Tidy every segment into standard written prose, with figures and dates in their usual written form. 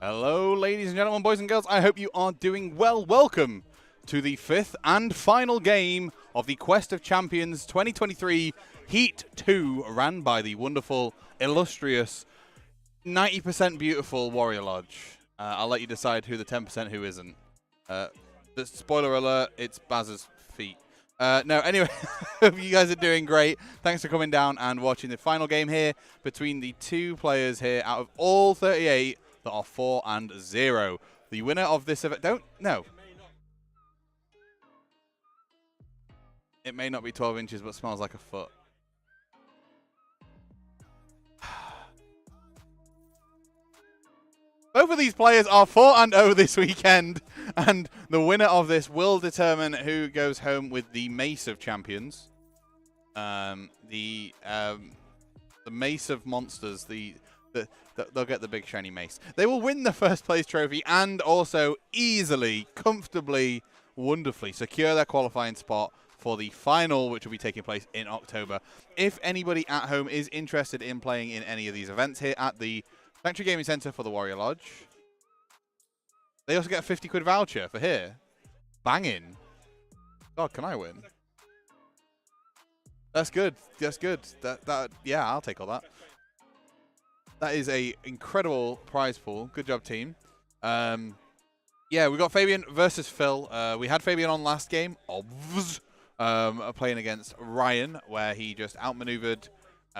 Hello, ladies and gentlemen, boys and girls. I hope you are doing well. Welcome to the fifth and final game of the Quest of Champions 2023 Heat 2, ran by the wonderful, illustrious, 90% beautiful Warrior Lodge. I'll let you decide who the 10% who isn't. The spoiler alert, it's Baz's feet. No, anyway, hope you guys are doing great. Thanks for coming down and watching the final game here between the two players here out of all 38 that are 4-0. The winner of this event, it may not be 12 inches, but smells like a foot. Both of these players are 4-0 this weekend, and the winner of this will determine who goes home with the Mace of Champions. The Mace of Monsters, they'll get the big shiny mace. They will win the first place trophy and also easily, comfortably, wonderfully secure their qualifying spot for the final, which will be taking place in October. If anybody at home is interested in playing in any of these events here at the Sanctuary Gaming Centre for the Warrior Lodge, they also get a 50 quid voucher for here. Banging. God, can I win? That's good. That's good. Yeah, I'll take all that. That is a incredible prize pool. Good job, team. Yeah, we got Fabian versus Phil. We had Fabian on last game, playing against Ryan, where he just outmaneuvered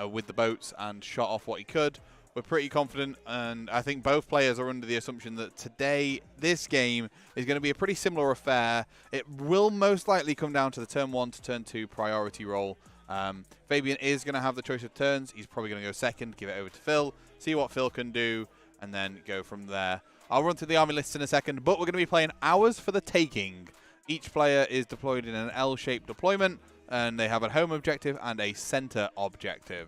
with the boats and shot off what he could. We're pretty confident, and I think both players are under the assumption that today, this game, is going to be a pretty similar affair. It will most likely come down to the turn 1 to turn 2 priority roll. Fabian is going to have the choice of turns. He's probably going to go second, give it over to Phil, see what Phil can do, and then go from there. I'll run through the army lists in a second, but we're going to be playing Hours for the Taking. Each player is deployed in an L-shaped deployment, and they have a home objective and a center objective.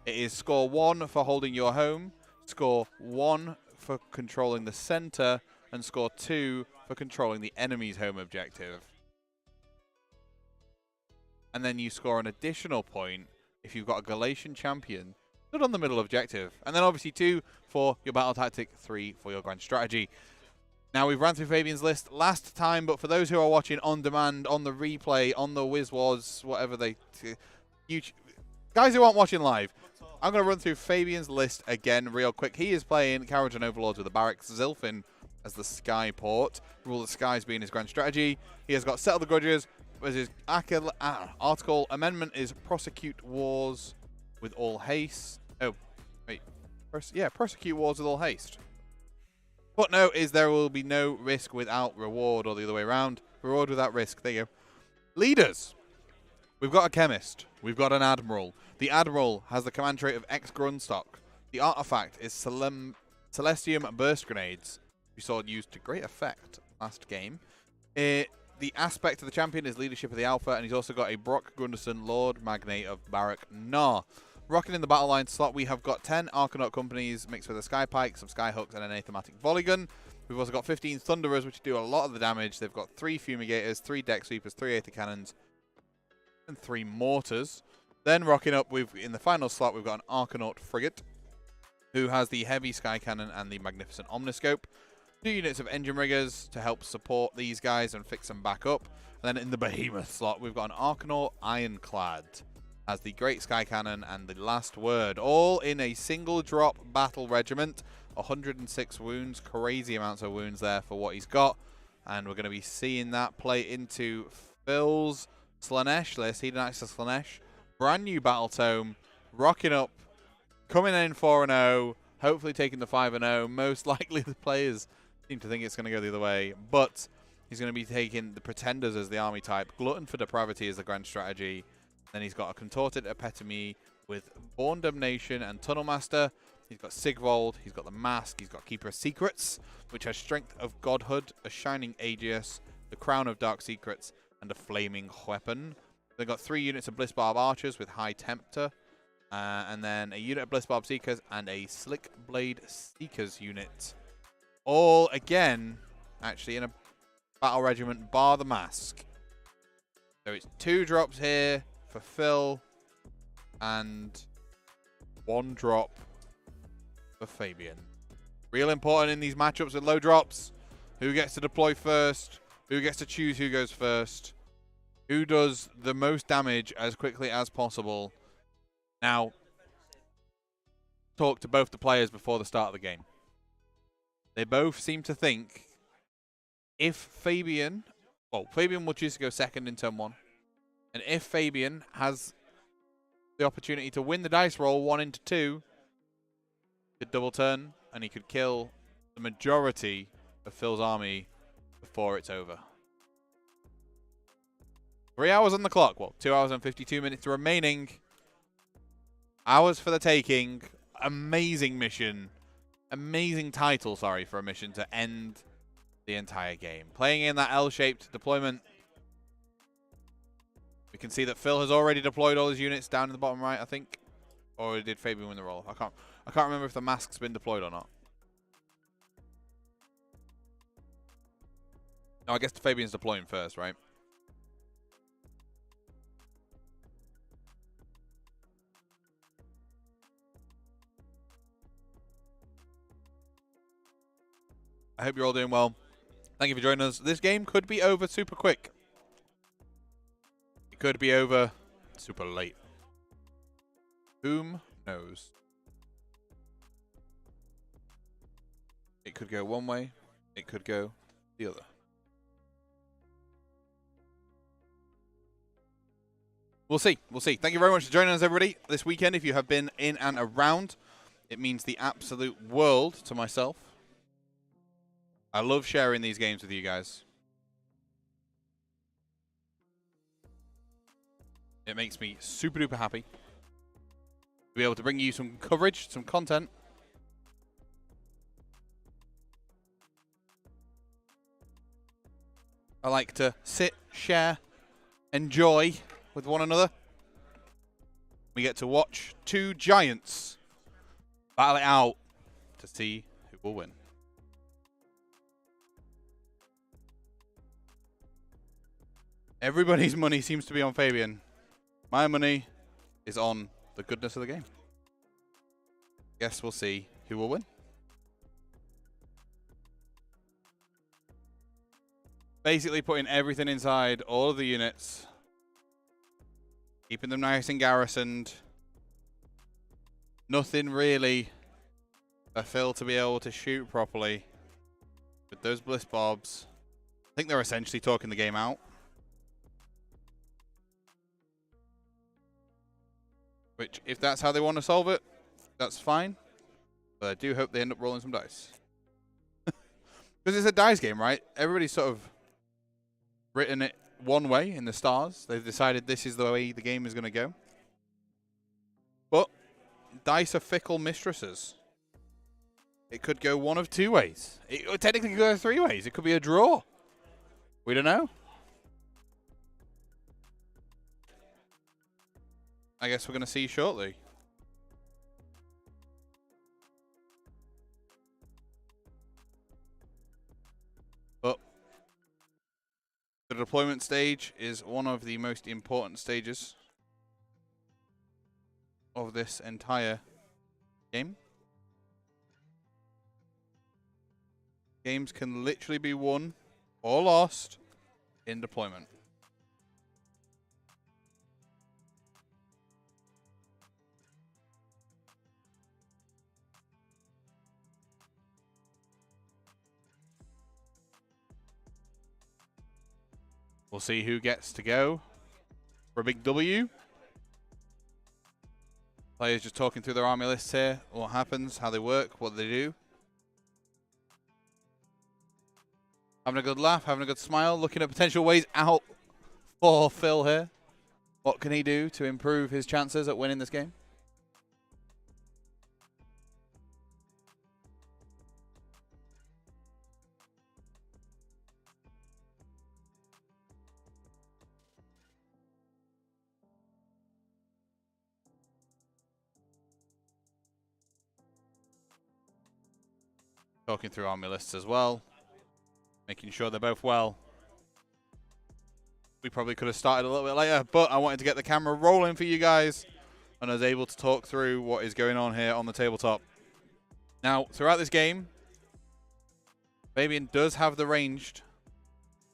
It is score 1 for holding your home, score 1 for controlling the center, and score 2 for controlling the enemy's home objective. And then you score an additional point if you've got a Galatian champion stood on the middle objective. And then obviously 2 for your battle tactic, 3 for your grand strategy. Now, we've ran through Fabian's list last time, but for those who are watching on demand, on the replay, on the WizWaz, whatever they... guys who aren't watching live, I'm going to run through Fabian's list again real quick. He is playing Kharadron Overlords with the Barracks, Zilfin as the Skyport, Rule of Skies being his grand strategy. He has got Settle the Grudges as his article. Amendment is Prosecute Wars with all haste. Oh, wait. Prosecute Wars with all haste. Footnote is there will be no risk without reward, or the other way around. Reward without risk. There you go. Leaders. We've got a Chemist. We've got an Admiral. The Admiral has the command trait of X-Grundstock. The artifact is Celestium Burst Grenades. We saw it used to great effect last game. The aspect of the champion is Leadership of the Alpha, and he's also got a Brock Gunderson, Lord Magnate of Barak Nar. Rocking in the battle line slot, we have got 10 Arcanaut Companies mixed with a Sky Pike, some Sky Hooks, and an Athematic Volley Gun. We've also got 15 Thunderers, which do a lot of the damage. They've got 3 Fumigators, 3 Deck Sweepers, 3 Aether Cannons, and 3 Mortars. Then rocking up, in the final slot, we've got an Arcanaut Frigate, who has the Heavy Sky Cannon and the Magnificent Omniscope. 2 units of Engine Riggers to help support these guys and fix them back up. And then in the Behemoth slot, we've got an Arcanaut Ironclad as the Great Sky Cannon and the Last Word, all in a single drop battle regiment. 106 wounds, crazy amounts of wounds there for what he's got. And we're going to be seeing that play into Phil's Slaanesh list. He didn't access Slaanesh. Brand new Battle Tome, rocking up, coming in 4-0, hopefully taking the 5-0. Most likely the players seem to think it's going to go the other way, but he's going to be taking the Pretenders as the army type. Glutton for Depravity is the grand strategy. Then he's got a Contorted Epitome with Born Damnation and Tunnel Master. He's got Sigvold, he's got the Mask, he's got Keeper of Secrets, which has Strength of Godhood, a Shining Aegis, the Crown of Dark Secrets, and a Flaming Weapon. They've got 3 units of Blissbarb Archers with High Tempter, and then a unit of Blissbarb Seekers and a Slick Blade Seekers unit. All, again, actually in a battle regiment, bar the Mask. So it's 2 drops here for Phil, and 1 drop for Fabian. Real important in these matchups with low drops. Who gets to deploy first? Who gets to choose who goes first? Who does the most damage as quickly as possible? Now, talk to both the players before the start of the game. They both seem to think if Fabian, well, Fabian will choose to go second in turn 1. And if Fabian has the opportunity to win the dice roll 1 into 2, he could double turn and he could kill the majority of Phil's army before it's over. 3 hours on the clock. Well, 2 hours and 52 minutes remaining. Hours for the taking. Amazing mission. Amazing title, sorry, for a mission to end the entire game. Playing in that L-shaped deployment. We can see that Phil has already deployed all his units down in the bottom right, I think. Or did Fabian win the roll? I can't remember if the mask's been deployed or not. No, I guess Fabian's deploying first, right? I hope you're all doing well. Thank you for joining us. This game could be over super quick. It could be over super late. Whom knows? It could go one way. It could go the other. We'll see. We'll see. Thank you very much for joining us, everybody, this weekend. If you have been in and around, it means the absolute world to myself. I love sharing these games with you guys. It makes me super duper happy to be able to bring you some coverage, some content. I like to sit, share, enjoy with one another. We get to watch two giants battle it out to see who will win. Everybody's money seems to be on Fabian. My money is on the goodness of the game. Guess we'll see who will win. Basically putting everything inside all of the units. Keeping them nice and garrisoned. Nothing really for Phil to be able to shoot properly with those bliss bobs. I think they're essentially talking the game out. Which, if that's how they want to solve it, that's fine. But I do hope they end up rolling some dice. Because it's a dice game, right? Everybody's sort of written it one way in the stars. They've decided this is the way the game is going to go. But dice are fickle mistresses. It could go one of two ways. It technically could go 3 ways. It could be a draw. We don't know. I guess we're going to see shortly. But the deployment stage is one of the most important stages of this entire game. Games can literally be won or lost in deployment. We'll see who gets to go for a big W. Players just talking through their army lists here. What happens, how they work, what they do. Having a good laugh, having a good smile, looking at potential ways out for Phil here. What can he do to improve his chances at winning this game? Talking through army lists as well. Making sure they're both well. We probably could have started a little bit later, but I wanted to get the camera rolling for you guys. And I was able to talk through what is going on here on the tabletop. Now, throughout this game, Fabian does have the ranged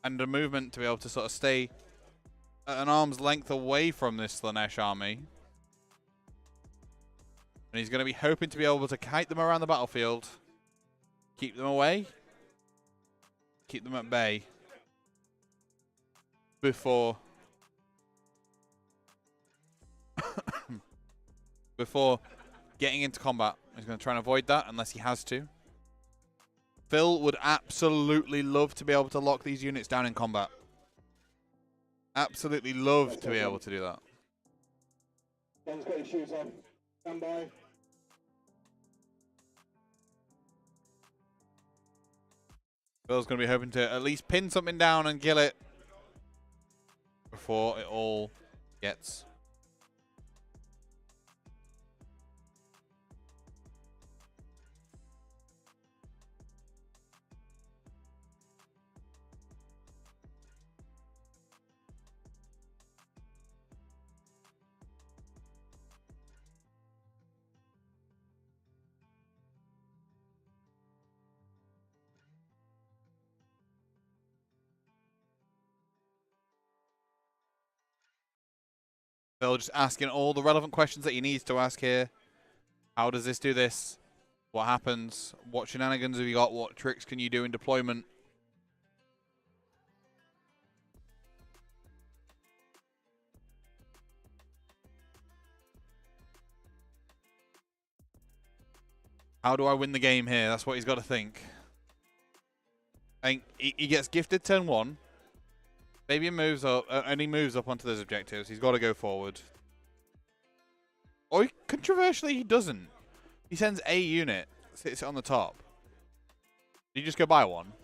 and the movement to be able to sort of stay at an arm's length away from this Slaanesh army. And he's going to be hoping to be able to kite them around the battlefield. Keep them away. Keep them at bay. Before getting into combat. He's going to try and avoid that unless he has to. Phil would absolutely love to be able to lock these units down in combat. Absolutely love to be able to do that. Ben's got his shoes on. Stand by. Phil's going to be hoping to at least pin something down and kill it before it all gets. Phil just asking all the relevant questions that he needs to ask here. How does this do this? What happens? What shenanigans have you got? What tricks can you do in deployment? How do I win the game here? That's what he's got to think. And he gets gifted turn 1. Fabian moves up, and he moves up onto those objectives. He's got to go forward. Or controversially, he doesn't. He sends a unit, sits it on the top. Did you just go buy one?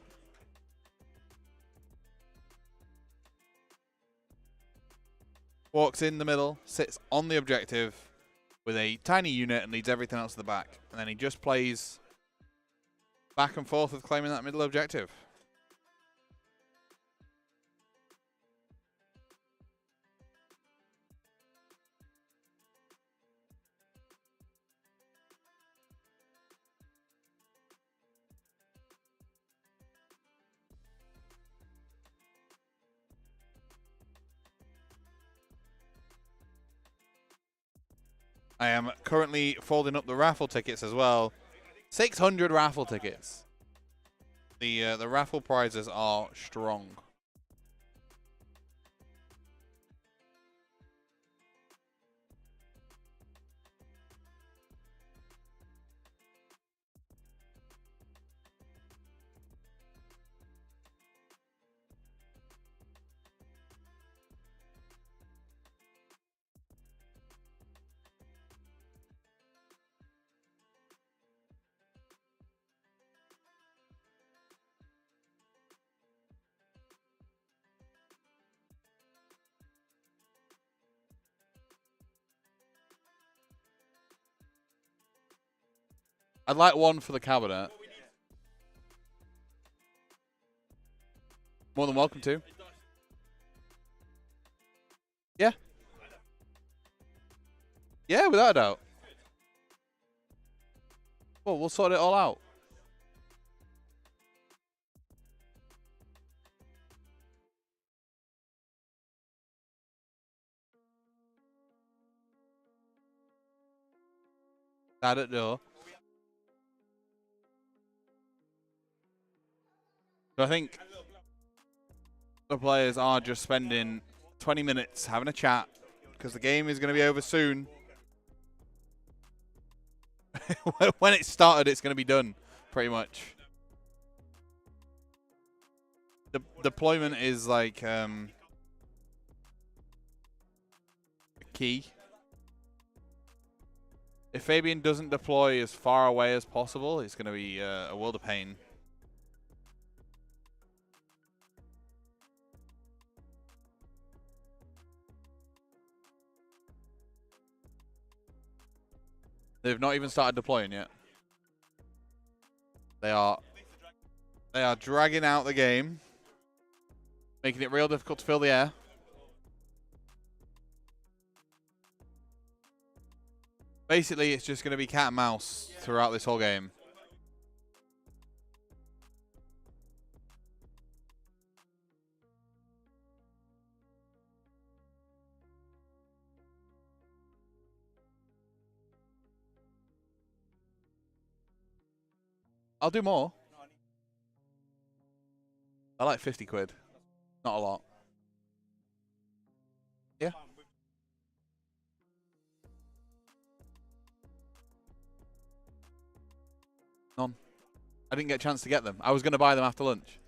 Walks in the middle, sits on the objective with a tiny unit and leads everything else to the back. And then he just plays back and forth with claiming that middle objective. I am currently folding up the raffle tickets as well. 600 raffle tickets. The raffle prizes are strong. I'd like one for the cabinet. More than welcome to. Yeah. Yeah, without a doubt. Well, we'll sort it all out. I don't know. So I think the players are just spending 20 minutes having a chat because the game is going to be over soon. When it started, it's going to be done, pretty much. The deployment is like key. If Fabian doesn't deploy as far away as possible, it's going to be a world of pain. They've not even started deploying yet. They are dragging out the game, making it real difficult to fill the air. Basically, it's just going to be cat and mouse throughout this whole game. I'll do more. I like 50 quid. Not a lot. Yeah. None. I didn't get a chance to get them. I was going to buy them after lunch.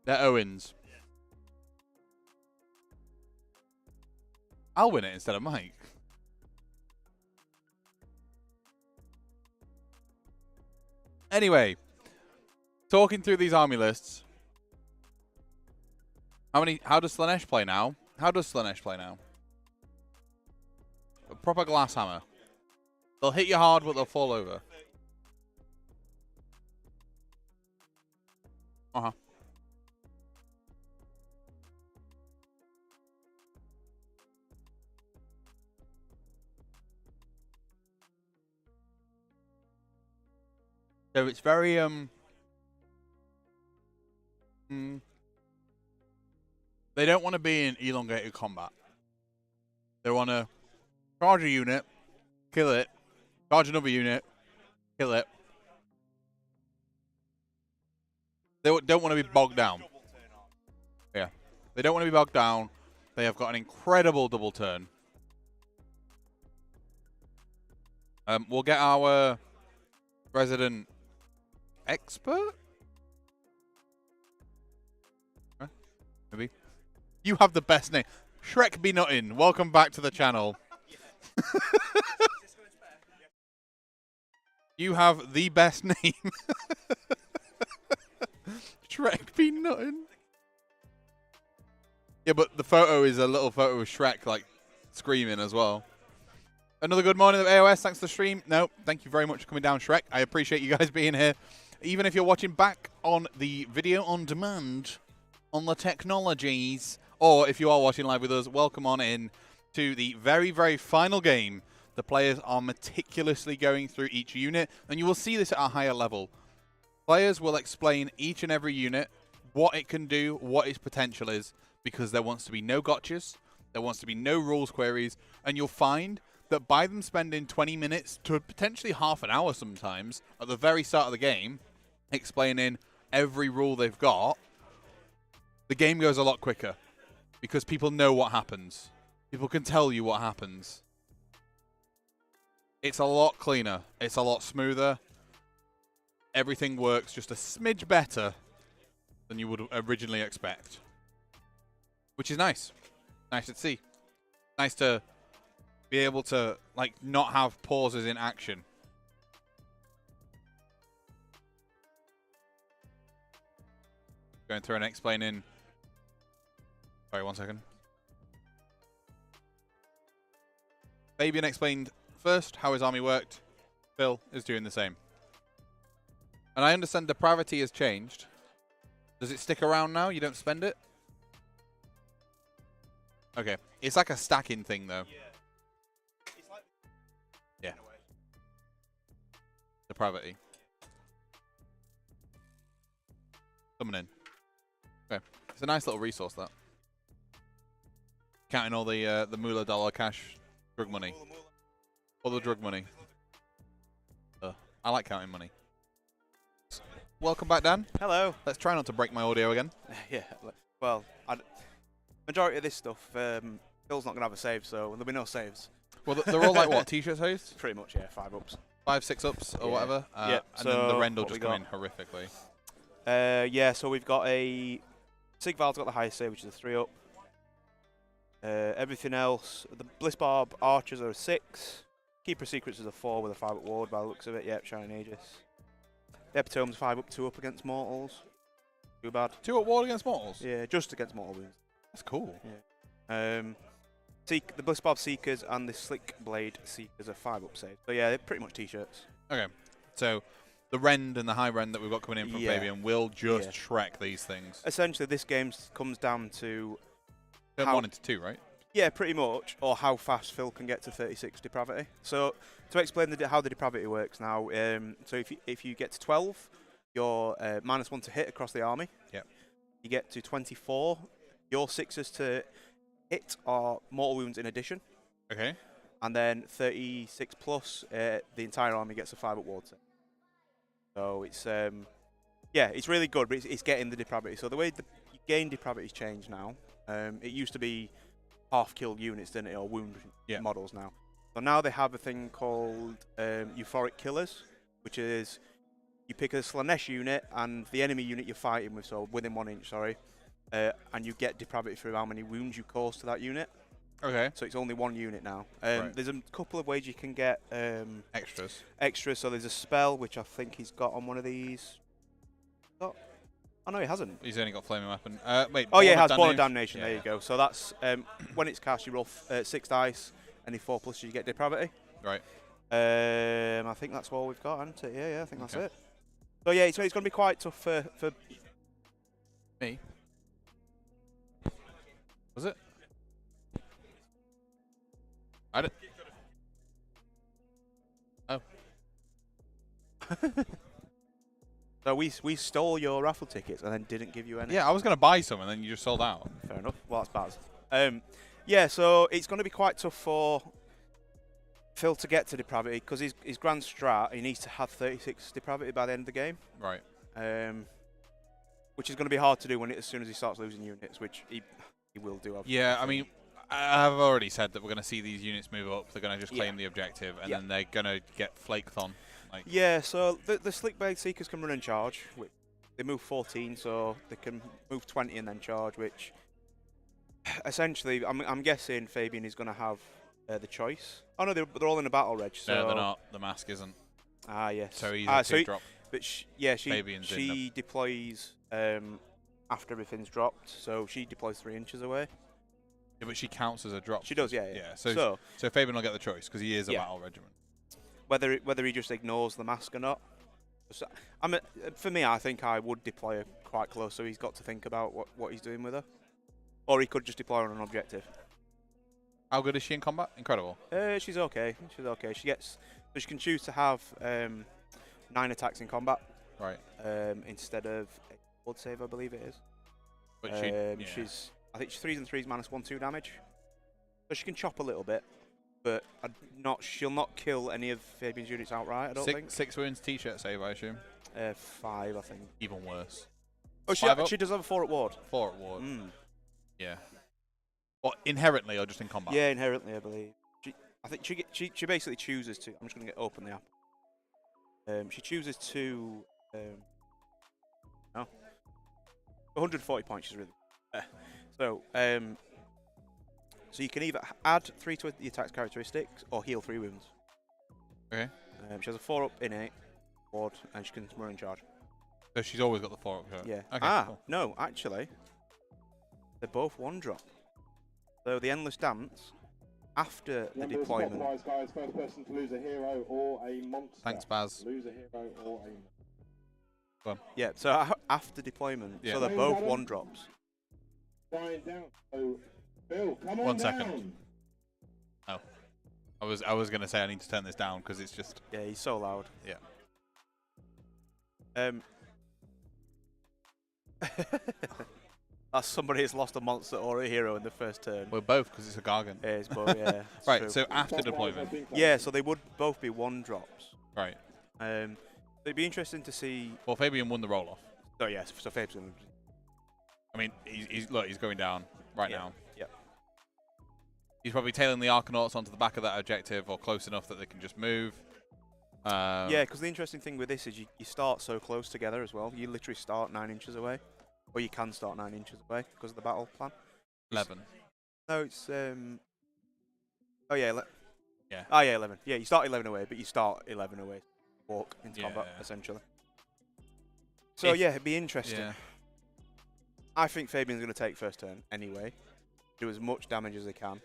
They're Owens. I'll win it instead of Mike. Anyway, talking through these army lists. How does Slaanesh play now? How does Slaanesh play now? A proper glass hammer. They'll hit you hard, but they'll fall over. Uh-huh. So it's very they don't want to be in elongated combat. They want to charge a unit, kill it, charge another unit, kill it. They don't want to be bogged down. Yeah. They don't want to be bogged down. They have got an incredible double turn. We'll get our resident expert? Maybe. You have the best name. Shrek be nuttin'. Welcome back to the channel. You have the best name. Shrek be nuttin'. Yeah, but the photo is a little photo of Shrek, like, screaming as well. Another good morning of AOS. Thanks for the stream. No, thank you very much for coming down, Shrek. I appreciate you guys being here. Even if you're watching back on the video on demand on the technologies, or if you are watching live with us, welcome on in to the very, very final game. The players are meticulously going through each unit, and you will see this at a higher level. Players will explain each and every unit, what it can do, what its potential is, because there wants to be no gotchas, there wants to be no rules queries, and you'll find that by them spending 20 minutes to potentially half an hour sometimes at the very start of the game, explaining every rule they've got, the game goes a lot quicker because people know what happens. People can tell you what happens. It's a lot cleaner. It's a lot smoother. Everything works just a smidge better than you would originally expect, which is nice. Nice to see. Nice to be able to, like, not have pauses in action. Going through and explaining. Sorry, 1 second. Fabian explained first how his army worked. Phil is doing the same. And I understand depravity has changed. Does it stick around now? You don't spend it? Okay. It's like a stacking thing, though. Yeah. Depravity. Coming in. Okay. It's a nice little resource, that. Counting all the moolah dollar cash drug money. All the drug money. I like counting money. Welcome back, Dan. Hello. Let's try not to break my audio again. Yeah. Well, majority of this stuff, Phil's not going to have a save, so there'll be no saves. Well, they're all like what? T-shirt saves? Pretty much, yeah. 5 ups. 5, 6 ups or whatever. Yeah. And then the rend will just come in horrifically. Yeah, so we've got a... Sigval's got the highest save, which is a 3 up. Everything else, the Blissbarb Archers are a 6. Keeper Secrets is a 4 with a 5 up ward by the looks of it. Yep, Shining Aegis. The Epitome's 5 up, 2 up against Mortals. Too bad. 2 up ward against Mortals? Yeah, just against Mortal Wounds. That's cool. Yeah. The Blissbarb Seekers and the Slick Blade Seekers are 5 up save. So yeah, they're pretty much t-shirts. Okay. So the rend and the high rend that we've got coming in from Fabian will just Shrek these things. Essentially, this game comes down to... Turn 1 into 2, right? Yeah, pretty much. Or how fast Phil can get to 36 depravity. So to explain how the depravity works now, so if you get to 12, your -1 to hit across the army. Yep. You get to 24. Your 6s to hit are mortal wounds in addition. Okay. And then 36 plus, the entire army gets a 5-up ward set. So it's yeah, it's really good, but it's getting the depravity. So the way you gain depravity's changed now. It used to be half-killed units, didn't it, or wound models now. So now they have a thing called euphoric killers, which is you pick a Slaanesh unit and the enemy unit you're fighting with, so within 1 inch, sorry, and you get depravity through how many wounds you cause to that unit. Okay. So it's only 1 unit now. Right. There's a couple of ways you can get Extras. extras. So there's a spell, which I think he's got on one of these. Oh no, he hasn't. He's only got flaming weapon. Wait. Oh yeah, he Born has of Born of Damnation. Damnation. There you go. So that's when it's cast, you roll 6 dice, and if 4 plus, you get depravity. Right. I think that's all we've got, isn't it? Yeah, I think that's it. So yeah, it's going to be quite tough for me. Was it? I did. Oh. So we stole your raffle tickets and then didn't give you any. Yeah, I was going to buy some and then you just sold out. Fair enough. Well, that's bad. Yeah, so it's going to be quite tough for Phil to get to depravity because his grand strat, he needs to have 36 depravity by the end of the game. Right. Which is going to be hard to do as soon as he starts losing units, which he will do. Obviously. Yeah, I mean, I've already said that we're going to see these units move up. They're going to just claim the objective, and then they're going to get flaked on. Like. Yeah, so the Slick Blade Seekers can run and charge. They move 14, so they can move 20 and then charge, which essentially, I'm guessing Fabian is going to have the choice. Oh no, they're all in a battle reg. So no, they're not. The mask isn't. Ah, yes. So he's a drop. But she deploys after everything's dropped, so she deploys 3 inches away. Yeah, but she counts as a drop. She does, yeah. So Fabian will get the choice because he is a battle regiment. Whether he just ignores the mask or not. So, for me, I think I would deploy her quite close, so he's got to think about what he's doing with her. Or he could just deploy her on an objective. How good is she in combat? Incredible. She's okay. She's okay. She can choose to have 9 attacks in combat. Right. Instead of a ward save, I believe it is. But I think she's 3s and 3s -1/2 damage. So she can chop a little bit, but she'll not kill any of Fabian's units outright, I don't think. 6 wounds t-shirt save, I assume. 5, I think. Even worse. Oh, she does have a 4-up ward. 4-up ward. Yeah. Well, inherently or just in combat? Yeah, inherently, I believe. I think she basically chooses to. I'm just going to open the app. She chooses to. 140 points is really. So you can either add 3 to the attack's characteristics or heal 3 wounds. Okay. She has a 4-up innate ward and she can run and charge. So she's always got the 4-up. Yeah. Okay, cool. No, actually, they're both 1-drop. So the Endless Dance, after the deployment. Guys, first person to lose a hero or a monster. Thanks, Baz. Lose a hero or a monster. Go on. Yeah, so after deployment, so they're both 1-drops. Dying down. So, Bill, come on 1 down. second. Oh. I was going to say I need to turn this down because it's just... Yeah, he's so loud. Yeah. That's somebody who's lost a monster or a hero in the first turn. We're both because it's a Gargan. Yeah, it's both, yeah. Right, true. so after deployment. Yeah, so they would both be 1-drops. Right. It'd be interesting to see... Well, Fabian won the roll-off. Oh, yes, so Fabian... I mean, he's going down right now. Yeah. He's probably tailing the Arcanauts onto the back of that objective or close enough that they can just move. Yeah, because the interesting thing with this is you start so close together as well. You literally start 9 inches away. Or you can start 9 inches away because of the battle plan. 11. No, it's... Oh, yeah. Yeah. Oh, yeah, 11. Yeah, you start 11 away, but you start 11 away. Walk into combat, essentially. So, yeah, it'd be interesting. Yeah. I think Fabian's going to take first turn anyway. Do as much damage as he can.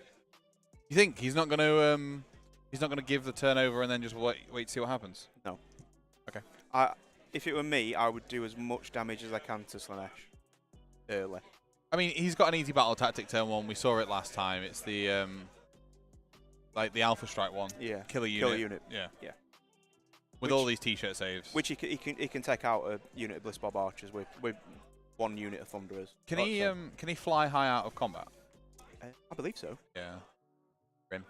You think he's not going to... He's not going to give the turnover and then just wait to see what happens? No. Okay. If it were me, I would do as much damage as I can to Slaanesh early. I mean, he's got an easy battle tactic turn 1. We saw it last time. It's the like the Alpha Strike one. Yeah. Kill a unit. Kill a unit. Yeah. Yeah. with all these T-shirt saves. Which he can take out a unit of Blissbob Archers with 1 unit of Thunderers. Can he fly high out of combat? I believe so. Yeah. Grim.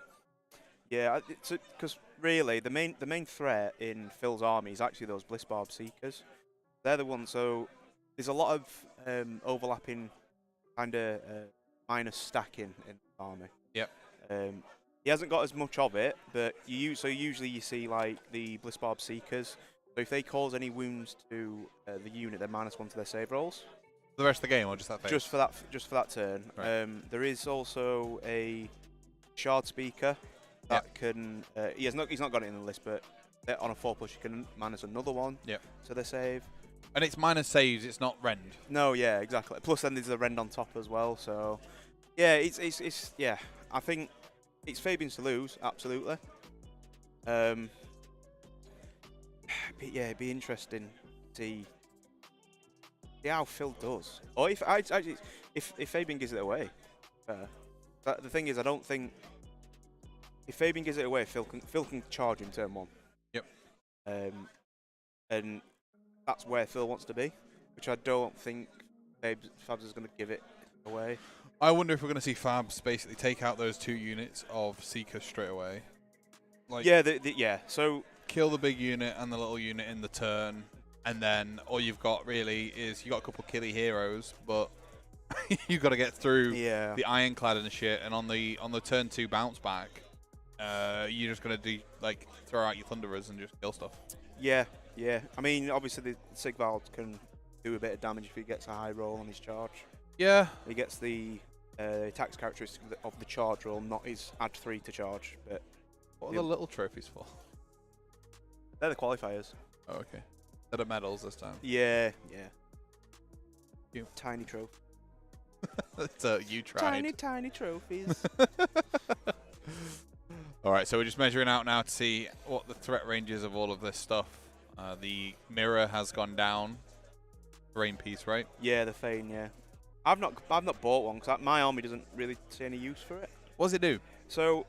Yeah, because really the main threat in Phil's army is actually those Blissbarb Seekers. They're the ones. So there's a lot of overlapping kind of minus stacking in the army. Yep. He hasn't got as much of it, but usually you see like the Blissbarb Seekers. So if they cause any wounds to the unit, they're -1 to their save rolls. For the rest of the game, or just that phase? Just for that turn. Right. There is also a Shard Speaker that can. He's not got it in the list, but on a 4+, you can minus another one. Yep. To their save. And it's minus saves. It's not rend. No, yeah, exactly. Plus, then there's a rend on top as well. So, yeah, it's yeah. I think it's Fabian's to lose, absolutely. But yeah, it'd be interesting to see how Phil does, or if Fabian gives it away. But the thing is, I don't think if Fabian gives it away, Phil can charge in turn 1. Yep. And that's where Phil wants to be, which I don't think Fabs is going to give it away. I wonder if we're going to see Fabs basically take out those 2 units of Seekers straight away. Like, yeah. So kill the big unit and the little unit in the turn, and then all you've got really is you got a couple killy heroes, but you've got to get through the Ironclad and shit. And on the turn 2 bounce back, you're just going to throw out your Thunderers and just kill stuff. Yeah. I mean, obviously the Sigvald can do a bit of damage if he gets a high roll on his charge. Yeah. He gets the attacks characteristic of the charge roll, not his add 3 to charge. But what are the little trophies for? They're the qualifiers. Oh, okay. They're the medals this time. Yeah. You. Tiny trophy. So you tried. Tiny trophies. All right, so we're just measuring out now to see what the threat range is of all of this stuff. The mirror has gone down. Rain piece, right? Yeah, the Fane. Yeah, I've not bought one because my army doesn't really see any use for it. What does it do? So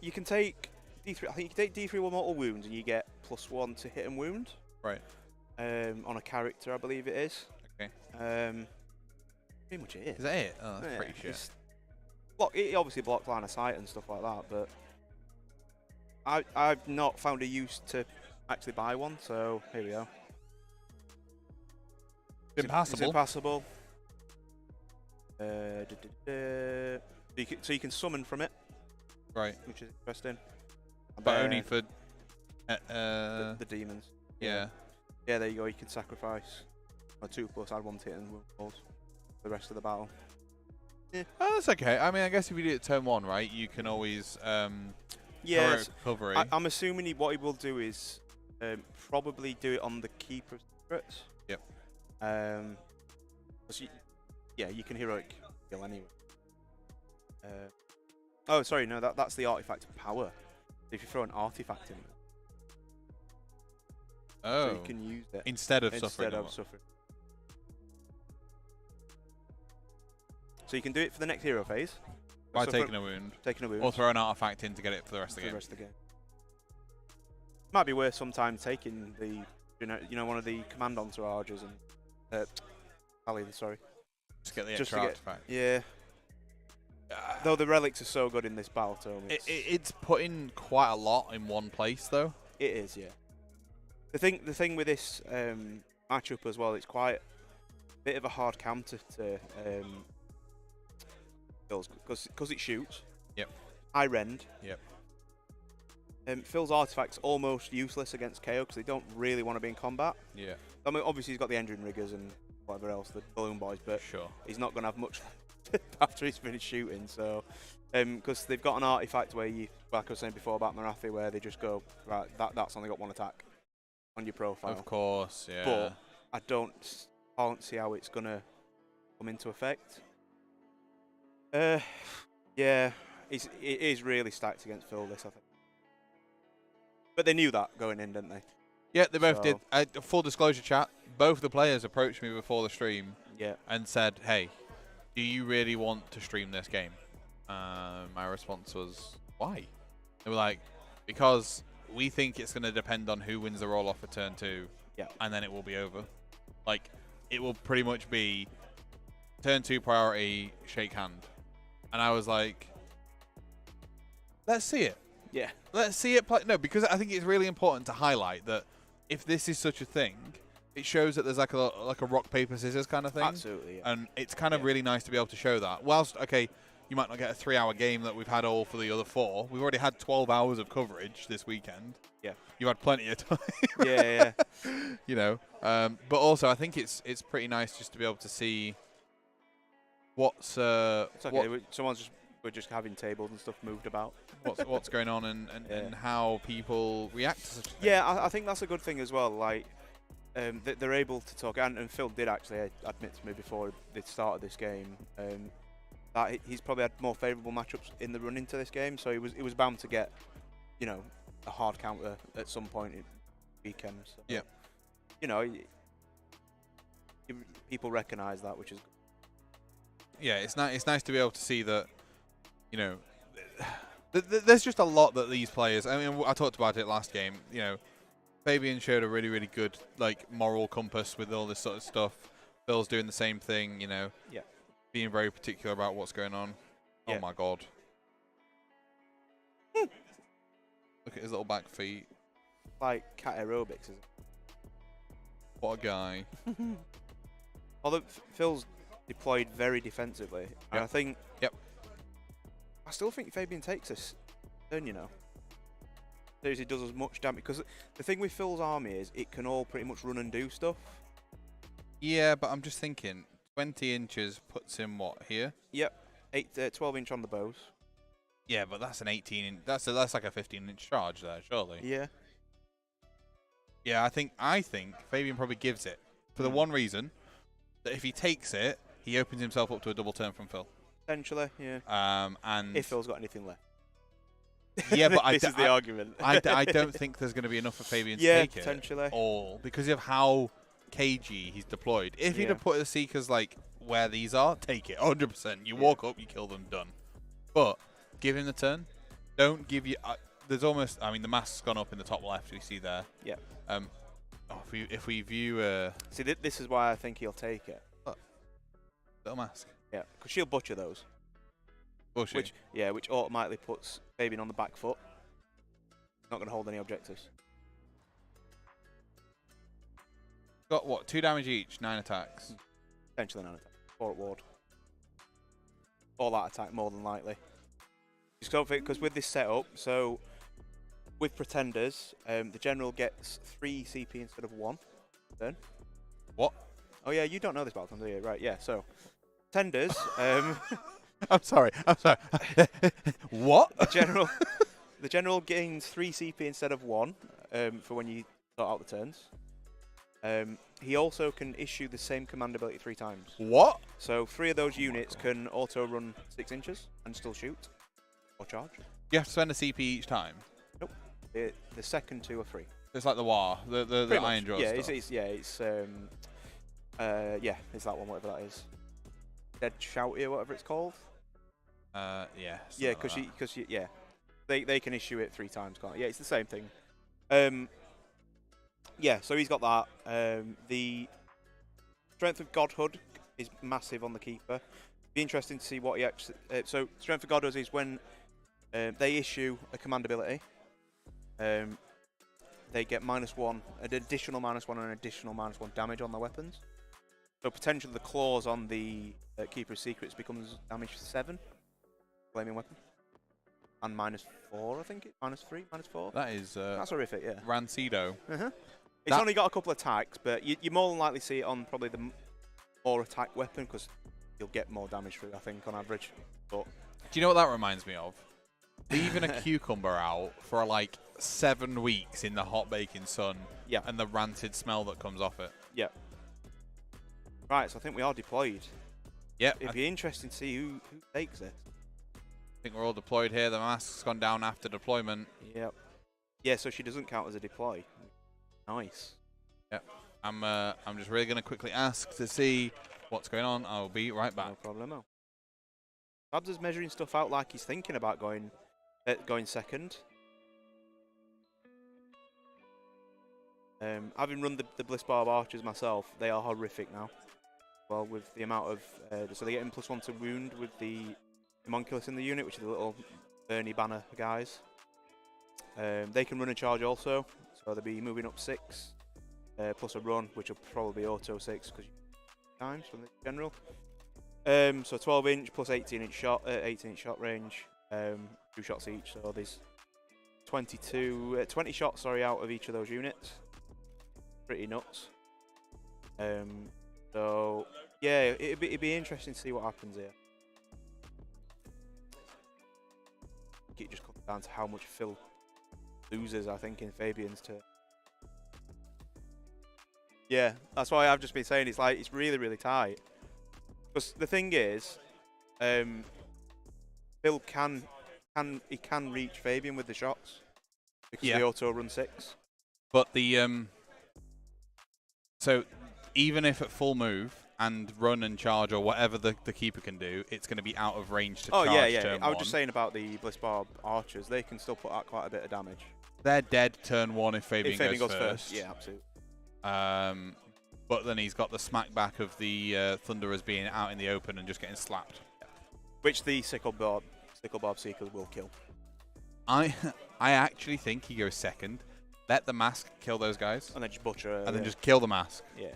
you can take D3. I think you can take D3 with mortal wounds, and you get +1 to hit and wound. Right. On a character, I believe it is. Okay. Pretty much it is. Is that it? Oh, that's pretty shit. It obviously blocks line of sight and stuff like that, but I've not found a use to actually buy one. So here we go. Impassable. It's impassable. So you can summon from it. Right. Which is interesting. But only for the demons. Yeah. Yeah, there you go. You can sacrifice a 2+, add 1 to hit and rolls for the rest of the battle. Yeah. Oh, that's okay. I mean, I guess if you do it turn 1, right, you can always recovery. I'm assuming what he will do is probably do it on the Keeper Secrets. Yep. You can heroic kill anyway. Oh, sorry, no, that's the artifact of power. If you throw an artifact in it, so you can use it instead of suffering. So you can do it for the next hero phase by taking a wound, or throw an artifact in to get it for the rest of the game. Might be worth sometimes taking the one of the command entourages and sorry. Just get the extra artifact. Yeah. Though the relics are so good in this battle tome. It's putting quite a lot in one place, though. It is, yeah. The thing with this matchup as well, it's quite a bit of a hard counter to Phil's because it shoots. Yep. I rend. Yep. Phil's artifact's almost useless against KO because they don't really want to be in combat. Yeah. I mean, obviously he's got the engine riggers and whatever else, the balloon boys, but he's not going to have much after he's finished shooting. So, because they've got an artifact where like I was saying before about Marathi, where they just go right. That's only got 1 attack on your profile. Of course, yeah. But I can't see how it's going to come into effect. Yeah, it is really stacked against Phil. This, I think. But they knew that going in, didn't they? Yeah, they both did. Full disclosure, chat. Both the players approached me before the stream and said, hey, do you really want to stream this game? My response was, why? They were like, because we think it's going to depend on who wins the roll off for turn 2. Yeah. And then it will be over. Like, it will pretty much be turn 2 priority, shake hand. And I was like, let's see it. Yeah. Let's see it play. No, because I think it's really important to highlight that if this is such a thing, it shows that there's like a rock, paper, scissors kind of thing. Absolutely, yeah. And it's kind of really nice to be able to show that. Whilst, okay, you might not get a 3-hour game that we've had all for the other 4. We've already had 12 hours of coverage this weekend. Yeah. You had plenty of time. Yeah. You know, but also I think it's pretty nice just to be able to see what's It's okay. We're just having tables and stuff moved about. what's going on and how people react to such a thing. Yeah, I think that's a good thing as well. Like, they're able to talk, and Phil did actually admit to me before the start of this game that he's probably had more favourable matchups in the run into this game, so he was bound to get, you know, a hard counter at some point in the weekend. So, yeah. You know, people recognise that, which is good. Yeah, it's nice to be able to see that, you know, there's just a lot that these players. I mean, I talked about it last game. You know, Fabian showed a really, really good like moral compass with all this sort of stuff. Phil's doing the same thing. You know, yeah, being very particular about what's going on. Yeah. Oh my god! Look at his little back feet. Like cat aerobics, isn't it? What a guy! Although Phil's deployed very defensively, and I think. Yep. I still think Fabian takes this turn, you know. Seriously does as much damage, because the thing with Phil's army is it can all pretty much run and do stuff. Yeah, but I'm just thinking, 20 inches puts him what here? Yep, 12 inch on the bows. Yeah, but that's an 18 inch. That's like a 15-inch charge there, surely. Yeah. Yeah, I think Fabian probably gives it for the one reason that if he takes it, he opens himself up to a double turn from Phil. Potentially, yeah. And if Phil's got anything left. Yeah, but this is the argument. I don't think there's going to be enough for Fabian to take potentially. it all because of how cagey he's deployed. If he'd have put the Seekers like where these are, take it 100%. You walk up, you kill them, done. But give him the turn. Don't give you. There's almost. I mean, the mask's gone up in the top left. We see there. Yeah. If we view. See, this is why I think he'll take it. Little mask. Yeah, because she'll butcher those. Which automatically puts Fabian on the back foot. Not going to hold any objectives. Got what? 2 damage each, 9 attacks. Potentially 9 attacks. 4 at ward. All that attack, more than likely. Just don't think, because with this setup, so with Pretenders, the general gets 3 CP instead of 1. Then. What? Oh yeah, you don't know this Battle, do you? Right, yeah, so. Pretenders, I'm sorry. What? The general gains 3 CP instead of 1 for when you start out the turns. He also can issue the same command ability 3 times. What? So 3 of those units can auto run 6 inches and still shoot or charge. You have to spend a CP each time? Nope. The second 2 are free. It's like the WAR, the Iron Jaw yeah, stuff. it's that one, whatever that is. Dead Shouty or whatever it's called. Yeah. Yeah, because they can issue it 3 times, can't they? Yeah, it's the same thing. Yeah, so he's got that. The Strength of Godhood is massive on the Keeper. Be interesting to see what he actually. So Strength of Godhood is when they issue a command ability. They get -1, an additional -1, and an additional -1 damage on their weapons. So potentially the claws on the Keeper's Secrets becomes damage 7. Flaming weapon. And -4, I think it. -3, -4. That is. That's horrific, yeah. Rancido. It's only got a couple of attacks, but you more than likely see it on probably the more attack weapon because you'll get more damage through, I think, on average. But Do you know what that reminds me of? Leaving a cucumber out for like 7 weeks in the hot baking sun. Yeah. And the rancid smell that comes off it. Yeah. Right, so I think we are deployed. Yeah. It'd be interesting to see who takes it. I think we're all deployed here. The mask's gone down after deployment. Yep. Yeah, so she doesn't count as a deploy. Nice. Yep. I'm just really going to quickly ask to see what's going on. I'll be right back. No problemo. Babs is measuring stuff out like he's thinking about going second. Having run the Bliss Barb Archers myself, they are horrific now. Well, with the amount of so they get in +1 to wound with the homunculus in the unit, which is the little Bernie banner guys. They can run and charge also, so they'll be moving up 6 plus a run, which will probably be auto 6 because times from the general. So 12-inch plus 18-inch shot, 18-inch shot range, 2 shots each. So there's 20 shots, out of each of those units. Pretty nuts. So yeah, it'd be interesting to see what happens here. It just comes down to how much Phil loses, I think, in Fabian's turn. Yeah, that's why I've just been saying it's really, really tight. Because the thing is, Phil can reach Fabian with the shots because the auto run 6. But the so even if at full move and run and charge or whatever the keeper can do, it's going to be out of range to charge. Turn I was 1. just saying about the Bliss Barb Archers. They can still put out quite a bit of damage. They're dead turn 1 if Fabian goes first. Yeah, absolutely. But then he's got the smack back of the Thunderers being out in the open and just getting slapped. Which the Sickle Barb Seekers will kill. I actually think he goes second. Let the mask kill those guys. And then just butcher. And then just kill the mask. Yeah.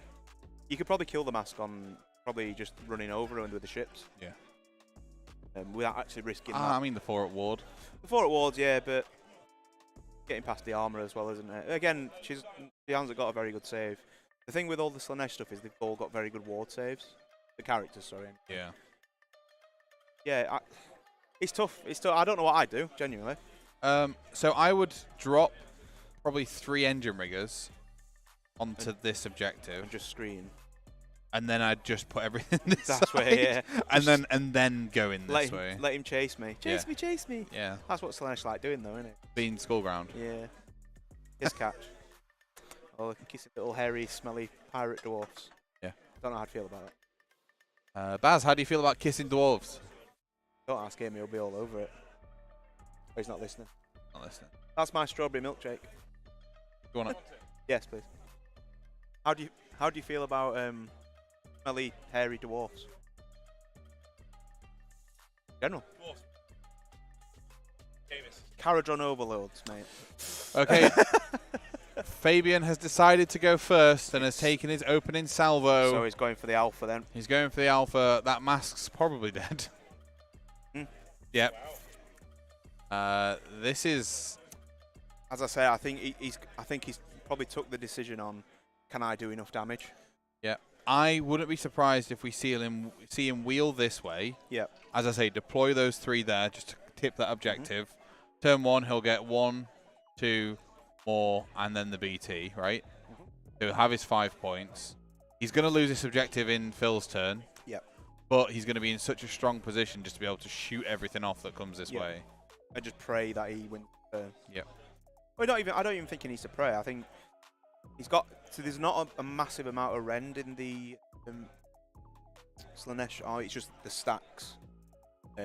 You could probably kill the mask on probably just running over and with the ships. Yeah. Without actually risking that. I mean the 4 at ward. The 4 at wards, yeah, but getting past the armor as well, isn't it? Again, she hasn't got a very good save. The thing with all the Slaanesh stuff is they've all got very good ward saves. The characters, sorry. Yeah. Yeah, it's tough. It's tough. I don't know what I'd do, genuinely. So I would drop probably 3 engine riggers onto this objective. And just screen. And then I'd just put everything this That's side, way, yeah. and then go in this way. Let him chase me. Chase me. Yeah. That's what Slaanesh like doing, though, isn't it? Being Skullground. Yeah. Kiss catch. Oh, kissing little hairy, smelly pirate dwarfs. Yeah. Don't know how I'd feel about it. Baz, how do you feel about kissing dwarves? Don't ask him; he'll be all over it. Oh, he's not listening. Not listening. That's my strawberry milkshake. You want it? Yes, please. How do you feel about smelly, hairy dwarfs? General. Kharadron Overlords, mate. Okay. Fabian has decided to go first and has taken his opening salvo. So he's going for the alpha then. He's going for the alpha. That mask's probably dead. Yep. This is, as I say, I think he's probably took the decision on, can I do enough damage? Yeah. I wouldn't be surprised if we see him wheel this way. Yeah. As I say, deploy those 3 there just to tip that objective. Turn 1, he'll get 1, 2 more, and then the BT, right? He'll have his 5 points. He's going to lose this objective in Phil's turn. Yep. But he's going to be in such a strong position just to be able to shoot everything off that comes this way. I just pray that he wins the turn. Yep. Well, I don't even think he needs to pray. I think he's got. So there's not a massive amount of rend in the Slaanesh. It's just the stacks,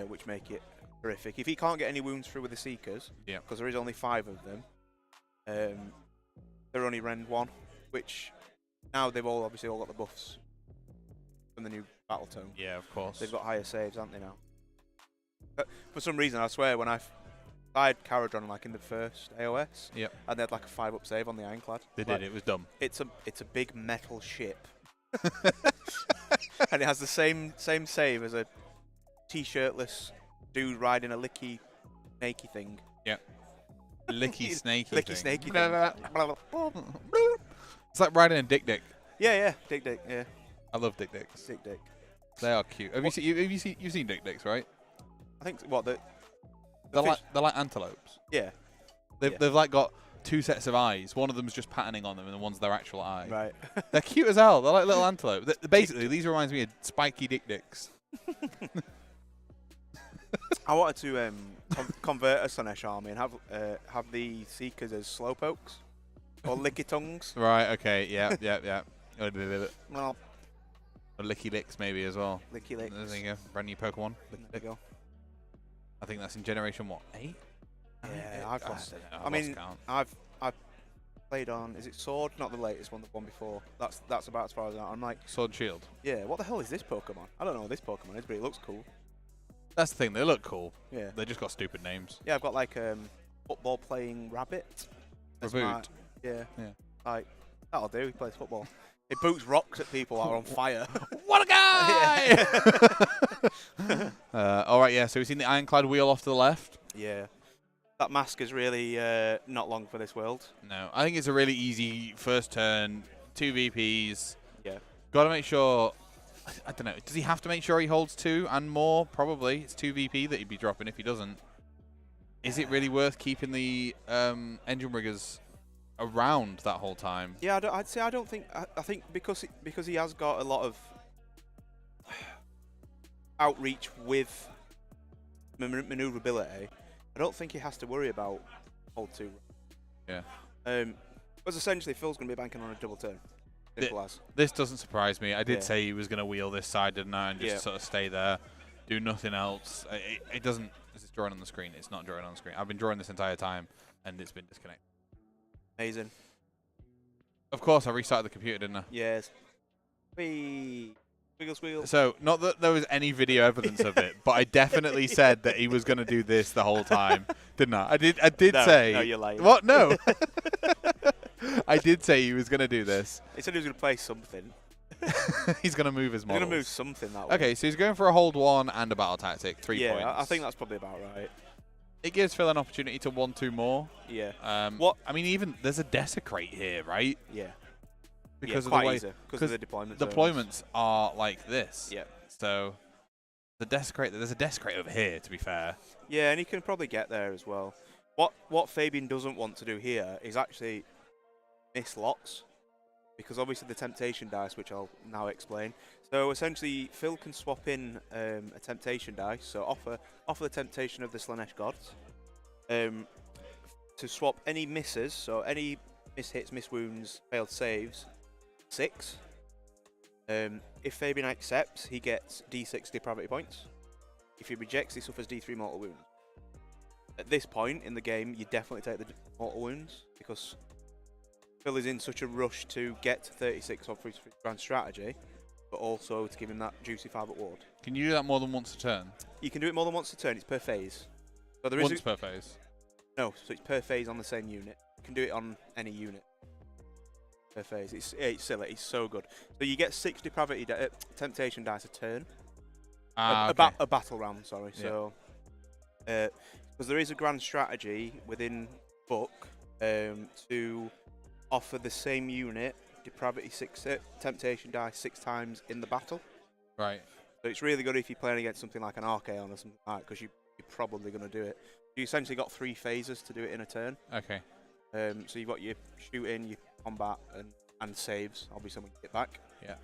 which make it horrific. If he can't get any wounds through with the Seekers, because there is only 5 of them, they're only rend 1, which now they've obviously all got the buffs from the new battle tome. Yeah, of course. They've got higher saves, haven't they now? But for some reason, I swear, when I tried Kharadron like in the first AOS, and they had like a 5-up save on the Ironclad. They did. It was dumb. It's a big metal ship, and it has the same save as a t-shirtless dude riding a licky, snaky thing. Yeah. Licky snaky. Licky snaky thing. It's like riding a dick. Yeah, dick. Yeah. I love dick dicks. Dick. They are cute. Have you seen dick dicks, right? I think they're like antelopes. Yeah. They've like got 2 sets of eyes. One of them's just patterning on them, and the one's their actual eye. Right. They're cute as hell. They're like little antelopes. Basically, these reminds me of spiky dick dicks. I wanted to convert a Slaanesh army and have the Seekers as slowpokes or licky tongues. Right. Okay. Yeah. Well, or licky licks maybe as well. Licky licks. There you go. Brand new Pokemon. There you go. I think that's in generation what? 8? Yeah, I've lost it. I mean, I've played on. Is it Sword? Not the latest one, the one before. That's about as far as I'm like. Sword and Shield. Yeah. What the hell is this Pokemon? I don't know what this Pokemon is, but it looks cool. That's the thing. They look cool. Yeah. They just got stupid names. Yeah, I've got like football playing rabbit. Reboot. Yeah. Yeah. Like that'll do. He plays football. It boots rocks at people that are on fire. What a guy! All right, yeah. So we've seen the Ironclad wheel off to the left. Yeah. That mask is really not long for this world. No, I think it's a really easy first turn. 2 VPs. Yeah. Got to make sure. I don't know. Does he have to make sure he holds 2 and more? Probably. It's 2 VP that he'd be dropping if he doesn't. Is it really worth keeping the engine riggers around that whole time? Yeah, I'd say I don't think. I think because he has got a lot of outreach with maneuverability, I don't think he has to worry about hold 2. Yeah. Because essentially Phil's going to be banking on a double turn. This doesn't surprise me. I did Yeah. say he was going to wheel this side, didn't I? And just sort of stay there, do nothing else. It doesn't. Is it drawing on the screen? It's not drawing on the screen. I've been drawing this entire time, and it's been disconnected. Amazing. Of course, I restarted the computer, didn't I? Yes. Whee. Squiggle, squiggle. So, not that there was any video evidence of it, but I definitely said that he was going to do this the whole time, didn't I? I did say. No, you're lying. What? No. I did say he was going to do this. He said he was going to play something. He's going to move his models. He's going to move something that way. Okay, so he's going for a hold 1 and a battle tactic, 3 points. Yeah, I think that's probably about right. It gives Phil an opportunity to 1-2 more. Yeah. What? I mean, even there's a Desecrate here, right? Yeah. Because of the the way because of the deployments. Deployments are like this. Yeah. So there's a Desecrate over here, to be fair. Yeah, and he can probably get there as well. What Fabian doesn't want to do here is actually miss lots, because obviously the temptation dice, which I'll now explain. So essentially, Phil can swap in a temptation dice. So offer the temptation of the Slaanesh gods to swap any misses. So any miss hits, miss wounds, failed saves, 6. If Fabian accepts, he gets D6 depravity points. If he rejects, he suffers D3 mortal wounds. At this point in the game, you definitely take the mortal wounds, because Phil is in such a rush to get to 36 off his grand strategy, but also to give him that juicy 5-up ward. Can you do that more than once a turn? You can do it more than once a turn. It's per phase. So there Once per phase? No, so it's per phase on the same unit. You can do it on any unit per phase. It's silly. It's so good. So you get 6 depravity temptation dice a turn. Okay. A battle round, sorry. Yeah. So, because there is a grand strategy within book to offer the same unit depravity 6 temptation dice 6 times in the battle. Right. So it's really good if you're playing against something like an Archaon or something like that, because you're probably going to do it. You essentially got 3 phases to do it in a turn. Okay. So you've got your shooting, your combat, and saves, obviously when you get back. Yeah.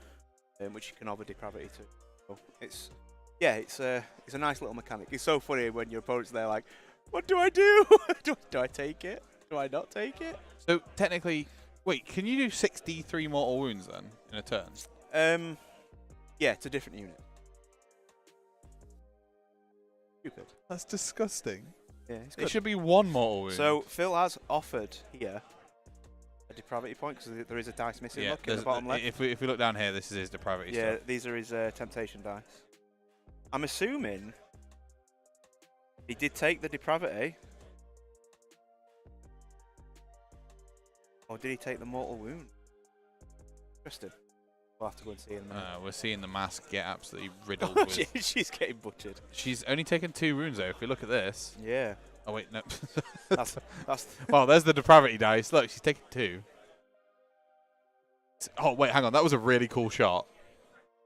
Which you can offer depravity to. So it's a nice little mechanic. It's so funny when your opponent's there like, what do I do? do I take it? Do I not take it? So technically, wait, can you do 6 D3 mortal wounds then in a turn? Yeah, it's a different unit. Stupid. That's disgusting. Yeah, it's good. It should be 1 mortal wound. So Phil has offered here a depravity point, because there is a dice missing. Look in the bottom left. If we look down here, this is his depravity Yeah, stuff. these are his temptation dice. I'm assuming he did take the depravity. Or did he take the mortal wound? Interesting. We'll have to go and see in a minute. We're seeing the mask get absolutely riddled with... She's getting butchered. She's only taken 2 wounds though. If we look at this... Yeah. Oh wait, no. That's Well, there's the depravity dice. Look, she's taken 2. Oh wait, hang on. That was a really cool shot.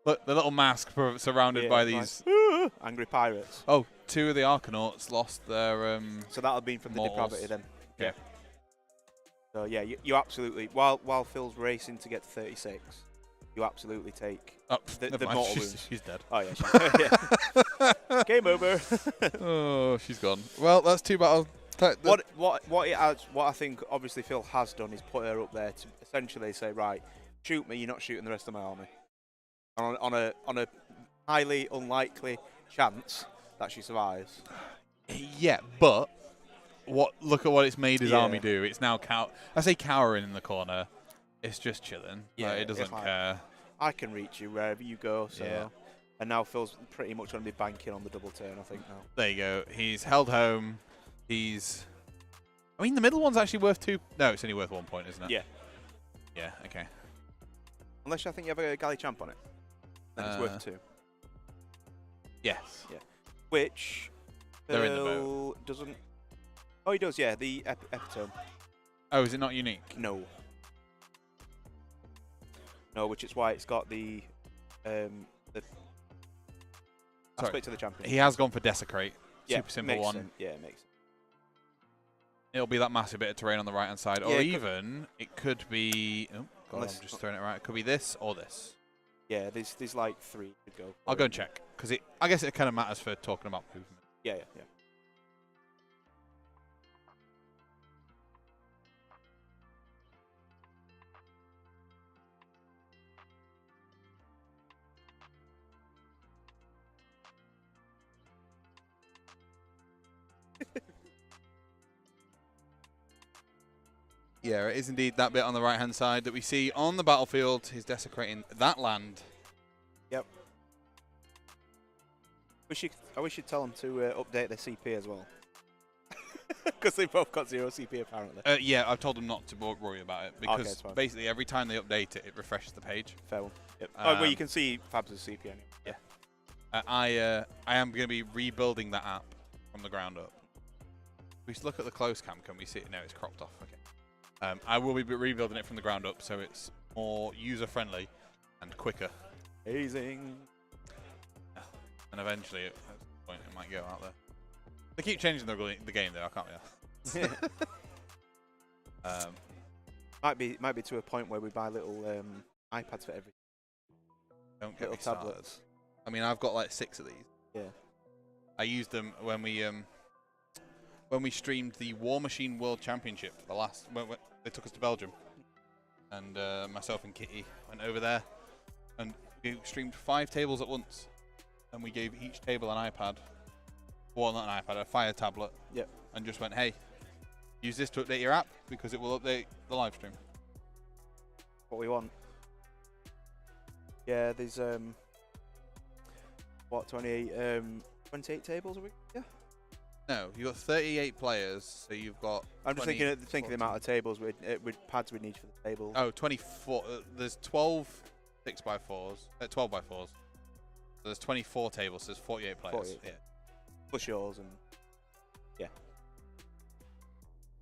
Look, the little mask surrounded by these... angry pirates. Oh, 2 of the Arcanauts lost their... So that'll be from the mortals. depravity then. Yeah. So yeah, you absolutely... While Phil's racing to get to 36, you absolutely take the never mind. mortal wounds. She's dead. Oh yeah, yeah. Game over. Oh, she's gone. Well, that's 2 battles. What I think obviously Phil has done is put her up there to essentially say, right, shoot me, you're not shooting the rest of my army. On a highly unlikely chance that she survives. Yeah, but look at what it's made his Yeah. army do. It's now I say cowering in the corner. It's just chilling. Yeah, Like, it doesn't care. I can reach you wherever you go. So, Yeah. and now Phil's pretty much going to be banking on the double turn, I think now. There you go. He's held home. I mean, the middle one's actually worth 2. No, it's only worth 1 point, isn't it? Yeah. Yeah. Okay. Unless I think you have a galley champ on it, then it's worth 2. Yes. Yeah. Which They're in the Phil doesn't. Oh, he does. Yeah, the epitome. Oh, is it not unique? No. No, which is why it's got the aspect of the champion. He has gone for Desecrate. Yeah, Super simple makes one. sense. Yeah, it makes sense. It'll be that massive bit of terrain on the right-hand side. Yeah, Or even, it could be... Oh, God, Unless- I'm just throwing it right. It could be this or this. Yeah, there's like 3 to go. I'll go and check. Because I guess it kind of matters for talking about movement. Yeah. Yeah, it is indeed that bit on the right-hand side that we see on the battlefield. He's desecrating that land. Yep. I wish you'd tell them to update their CP as well. Because they both got 0 CP apparently. Yeah, I've told them not to worry about it. Because it's fine. basically every time they update it, it refreshes the page. Fair one. Yep. Well, you Um, can see Fab's CP anyway. Yeah. I am going to be rebuilding that app from the ground up. We look at the close cam. Can we see it? No, it's cropped off. Okay. I will be rebuilding it from the ground up so it's more user-friendly and quicker. Amazing. And eventually, at some point, it might go out there. They keep changing the game, though. I can't be asked. Might be to a point where we buy little iPads for everything. Don't get Little me started. tablets. I mean, I've got like 6 of these. Yeah. I used them when we streamed the War Machine World Championship. When they took us to Belgium, and myself and Kitty went over there, and we streamed 5 tables at once, and we gave each table an iPad. Well, not an iPad, a Fire tablet. Yep. And just went, hey, use this to update your app because it will update the live stream. What we want. Yeah, there's 28 tables a week? Yeah. No, you've got 38 players, so you've got. I'm just thinking the amount of tables with pads we need for the table. Oh, 24. There's 12 6x4s, 12x4s. So there's 24 tables, so there's 48 players. 48. Yeah. Plus yours and yeah.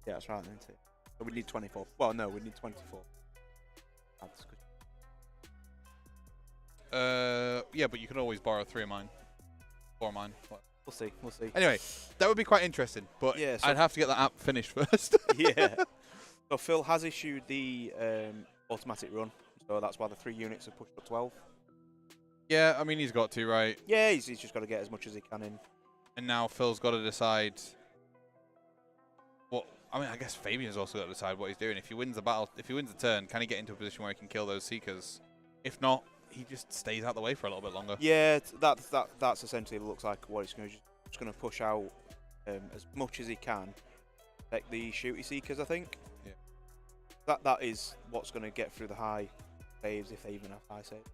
Yeah, that's right, isn't it? So we need 24. Well, no, we need 24. That's good. Yeah, but you can always borrow 3 of mine. 4 of mine. We'll see. We'll see. Anyway, that would be quite interesting, but Yeah, so- I'd have to get that app finished first. Yeah. So Phil has issued the automatic run, so that's why the 3 units have pushed up 12. Yeah, I mean, he's got to, right? Yeah, he's just got to get as much as he can in. And now Phil's got to decide what. I mean, I guess Fabian's also got to decide what he's doing. If he wins the battle, if he wins the turn, can he get into a position where he can kill those Seekers? If not, he just stays out the way for a little bit longer. Yeah, that's essentially looks like what he's going to just going to push out as much as he can. Protect the shooty Seekers, I think. Yeah. That is what's going to get through the high saves if they even have high saves.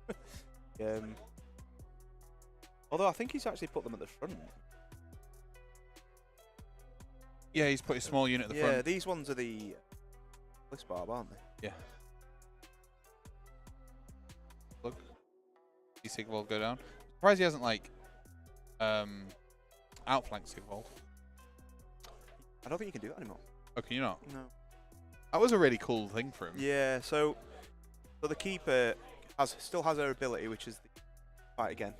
Although I think he's actually put them at the front. Yeah, he's put his small unit at the Yeah, front. these ones are the Bliss Barb, aren't they? Yeah. Look. See Sigvald go down. Surprised he hasn't, like, outflanked Sigvald. I don't think you can do that anymore. Oh, can you not? No. That was a really cool thing for him. Yeah, so the keeper still has her ability, which is the fight again.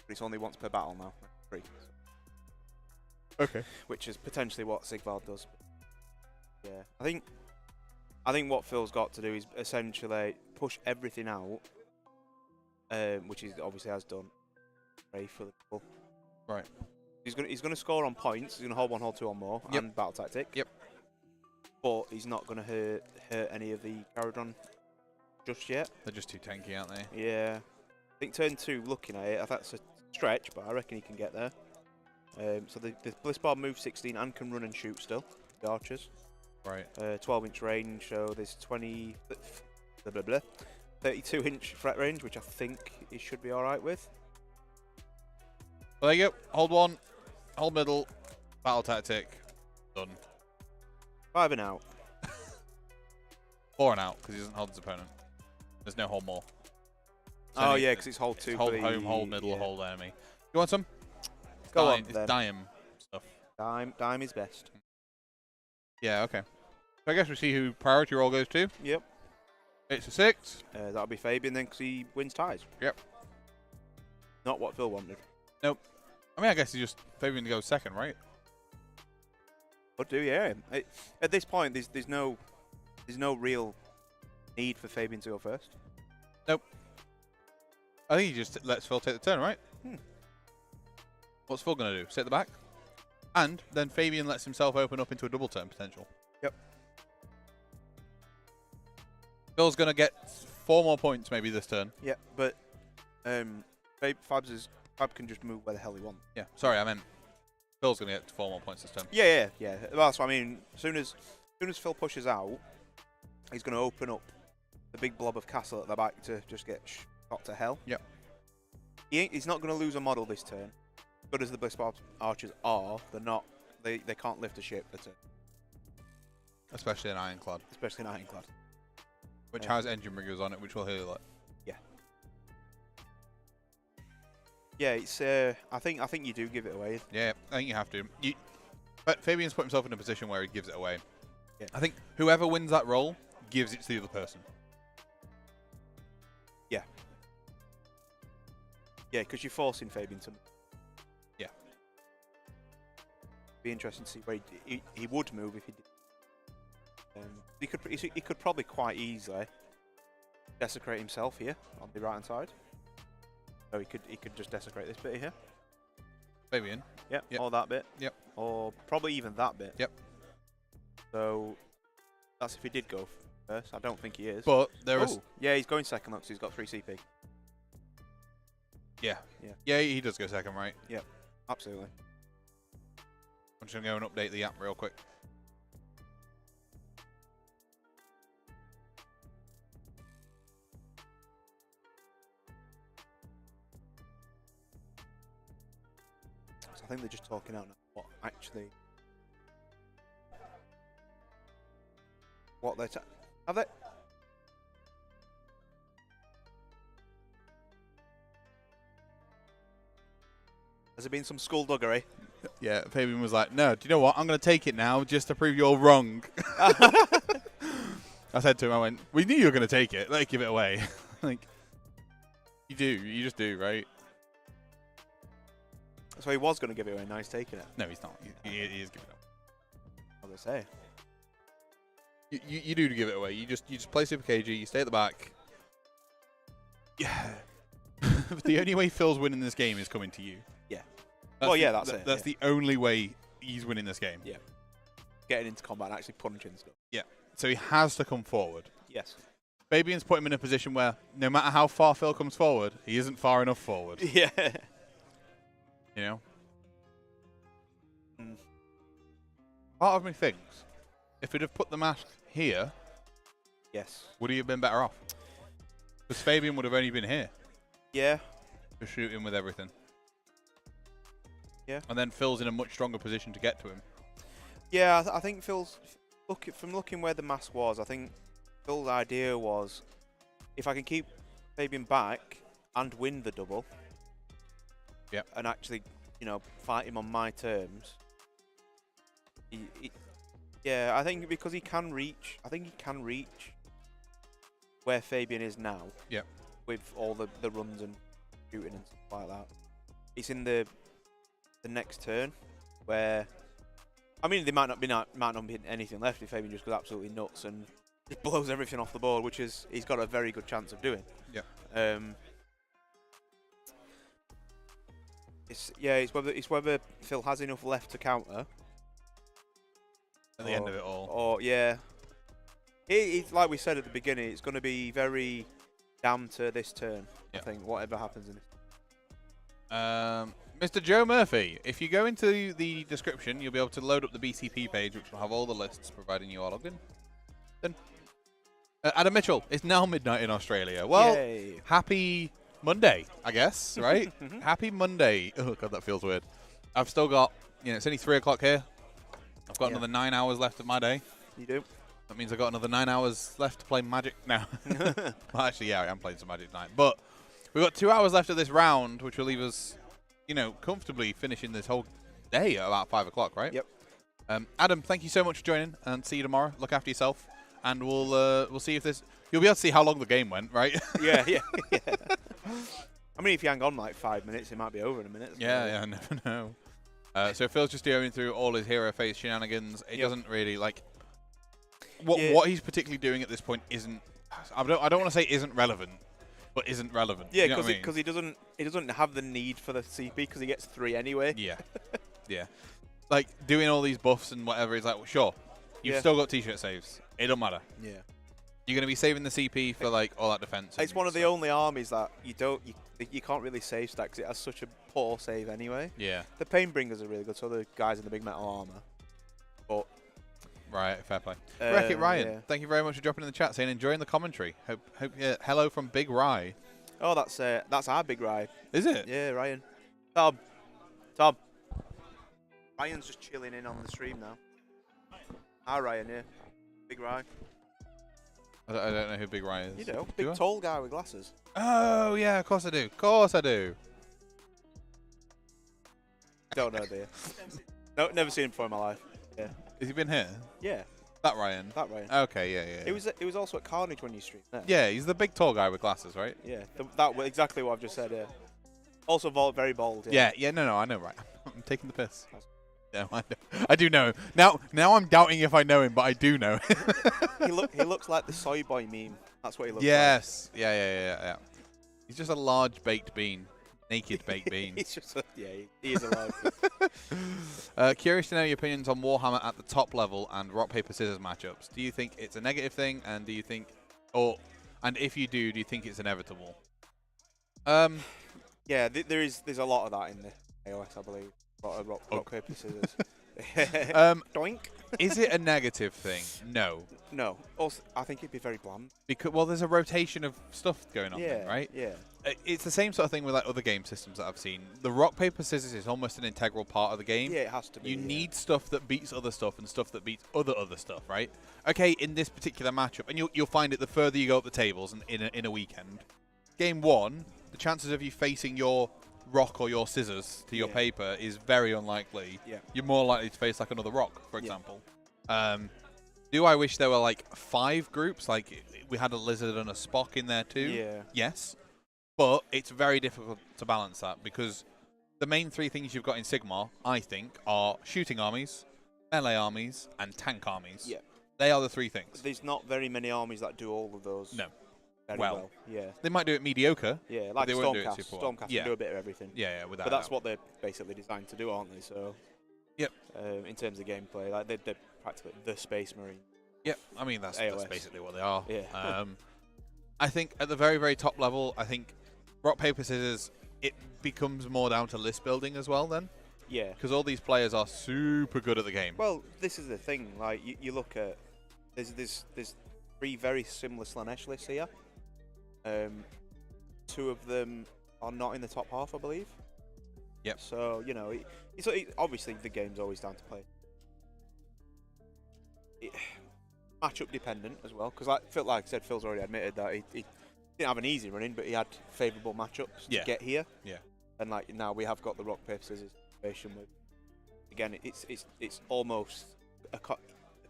But it's only once per battle now. 3. Okay. Which is potentially what Sigvald does. Yeah. I think what Phil's got to do is essentially push everything out, which he obviously has done. Pray for the goal. Right. He's gonna score on points. He's gonna hold 1, hold 2 or more, Yep. and battle tactic. Yep. But he's not gonna hurt any of the Kharadron just yet. They're just too tanky, aren't they? Yeah. I think turn 2, looking at it, that's a stretch, but I reckon he can get there. So the Bliss Barb moves 16 and can run and shoot still. The archers. Right. 12-inch range. So there's 32-inch threat range, which I think it should be all right with. Well, there you go. Hold one. Hold middle. Battle tactic. Done. 5 and out. 4 and out because he doesn't hold his opponent. There's no hold more. Oh yeah, because it's hold 2. Hold home, hold middle, hold enemy. You want some? Go on It's then. dime stuff. Dime is best. Yeah, okay. So I guess we see who priority roll goes to. Yep. It's a 6. That'll be Fabian then, because he wins ties. Yep. Not what Phil wanted. Nope. I mean, I guess he just Fabian to go second, right? But do yeah. At this point, there's no real need for Fabian to go first. Nope. I think he just lets Phil take the turn, right? What's Phil going to do? Sit at the back? And then Fabian lets himself open up into a double turn potential. Yep. Phil's going to get 4 more points maybe this turn. Yeah, but Fab can just move where the hell he wants. Yeah, sorry, I meant Phil's going to get 4 more points this turn. Yeah. Well, that's what I mean. As soon as Phil pushes out, he's going to open up the big blob of castle at the back to just get shot to hell. Yep. He's not going to lose a model this turn. Good as the Bliss Barb archers are, they're not. They can't lift a ship for turn. Especially an Ironclad. Especially an Ironclad. Which has engine riggers on it, which will heal it. Yeah. Yeah, it's. I think you do give it away. Yeah, I think you have to. But Fabian's put himself in a position where he gives it away. Yeah. I think whoever wins that roll gives it to the other person. Yeah. Yeah, because you're forcing Fabian to. Yeah. Be interesting to see where he would move if he did. He could probably quite easily desecrate himself here on the right hand side. So he could just desecrate this bit here. Fabian. Yep. Yep. Or that bit. Yep. Or probably even that bit. Yep. So that's if he did go first. I don't think he is. But there is. Yeah, he's going second. Look, 'cause he's got 3 CP. Yeah. Yeah. Yeah, he does go second, right? Yep. Absolutely. I'm just going to go and update the app real quick. I think they're just talking out now. What they're have they? Has there been some skullduggery? Yeah, Fabian was like, no, do you know what? I'm going to take it now just to prove you're wrong. I said to him, I went, we knew you were going to take it. Let's give it away. Like, you do. You just do, right? So he was going to give it away. Now he's taking it. No, he's not. He is giving it away. What do they say? You do give it away. You just play Super KG. You stay at the back. Yeah. The only way Phil's winning this game is coming to you. Yeah. That's it. That's the only way he's winning this game. Yeah. Getting into combat and actually punching stuff. Yeah. So he has to come forward. Yes. Fabian's put him in a position where no matter how far Phil comes forward, he isn't far enough forward. Yeah. You know? Part of me thinks, if he'd have put the mask here, Yes. would he have been better off? Because Fabian would have only been here Yeah. to shoot him with everything. Yeah. And then Phil's in a much stronger position to get to him. Yeah, I think Phil's... From looking where the mask was, I think Phil's idea was, if I can keep Fabian back and win the double, and actually, fight him on my terms. Yeah, I think because he can reach. I think he can reach where Fabian is now. Yeah. With all the runs and shooting and stuff like that. It's in the next turn where, I mean, there might not be anything left if Fabian just goes absolutely nuts and just blows everything off the board, which is he's got a very good chance of doing. Yeah. It's whether Phil has enough left to counter. At the end of it all. Or yeah, it's like we said at the beginning. It's going to be very down to this turn. Yeah. I think whatever happens in this. Mr. Joe Murphy, if you go into the description, you'll be able to load up the BCP page, which will have all the lists, providing you are logged in. Then, Adam Mitchell, it's now midnight in Australia. Well, Yay. happy Monday, I guess, right? Happy Monday. Oh, God, that feels weird. I've still got, it's only 3 o'clock here. I've got another 9 hours left of my day. You do? That means I've got another 9 hours left to play Magic now. Well, actually, yeah, I am playing some Magic tonight. But we've got 2 hours left of this round, which will leave us, comfortably finishing this whole day at about 5 o'clock, right? Yep. Adam, thank you so much for joining, and see you tomorrow. Look after yourself, and we'll see if this. You'll be able to see how long the game went, right? Yeah. I mean, if you hang on like 5 minutes, it might be over in a minute. Yeah, I never know. So Phil's just going through all his hero phase shenanigans. It doesn't really like what he's particularly doing at this point isn't. I don't want to say isn't relevant, but isn't relevant. Yeah, because he doesn't have the need for the CP because he gets 3 anyway. Yeah, yeah. Like doing all these buffs and whatever. He's like, well, sure, you've still got t-shirt saves. It don't matter. Yeah. You're going to be saving the CP for like all that defense. It's one of the only armies that you can't really save stack 'cause it has such a poor save anyway. Yeah. The Painbringers are really good, so the guys in the big metal armor. But right, fair play. Wreck-It Ryan, yeah. thank you very much for dropping in the chat, saying enjoying the commentary. Hope hello from Big Rye. Oh, that's our Big Rye. Is it? Yeah, Ryan. Tom. Ryan's just chilling in on the stream now. Hi, Ryan. Yeah. Big Rye. I don't know who Big Rye is. You know, Do big I? tall guy with glasses. Oh yeah, of course I do. Of course I do. Don't know, do you? No, never seen him before in my life. Yeah. Has he been here? Yeah. That Ryan. That Ryan. Okay, yeah. It was also at Carnage when you streamed there. Yeah, he's the big tall guy with glasses, right? Yeah. That exactly what I've just said. Yeah. Also very bald. Yeah. No, I know, right? I'm taking the piss. No, I do know. Now I'm doubting if I know him, but I do know. He looks like the soy boy meme. That's what he looks yes. Like. Yeah. He's just a large baked bean. Naked baked bean. He's just he is alive. Curious to know your opinions on Warhammer at the top level and rock paper scissors matchups. Do you think it's a negative thing, and if you do you think it's inevitable? Yeah, there's a lot of that in the AOS, I believe. A lot of rock paper scissors. Doink. Is it a negative thing? No. No. Also, I think it'd be very bland. Because there's a rotation of stuff going on, then, right? Yeah. It's the same sort of thing with like other game systems that I've seen. The rock paper scissors is almost an integral part of the game. Yeah, it has to be. You need stuff that beats other stuff and stuff that beats other stuff, right? Okay, in this particular matchup, and you'll find it the further you go up the tables and in a weekend. Game 1, the chances of you facing your rock or your scissors to your paper is very unlikely. Yeah. You're more likely to face like another rock, for example. Do I wish there were like 5 groups, like we had a lizard and a Spock in there too? Yeah. Yes. But it's very difficult to balance that because the main 3 things you've got in Sigmar, I think, are shooting armies, melee armies, and tank armies. Yeah. They are the 3 things. There's not very many armies that do all of those. No. Very well. Yeah. They might do it mediocre. Yeah, like they won't do it Stormcast. super well. Stormcast can do a bit of everything. Yeah, without But that's doubt. what they're basically designed to do, aren't they? So. Yep. In terms of gameplay, like they're practically the Space Marine. Yep. I mean that's basically what they are. Yeah. I think at the very, very top level, I think rock paper scissors it becomes more down to list building as well. Then. Yeah. Because all these players are super good at the game. Well, this is the thing. Like you look at there's 3 very similar Slaanesh lists here. 2 of them are not in the top half, I believe. Yep. So it's obviously the game's always down to play. Matchup dependent as well, because like I said, Phil's already admitted that he didn't have an easy run in, but he had favourable matchups to get here. Yeah. And like now we have got the rock paper scissors situation with. Again, it's almost a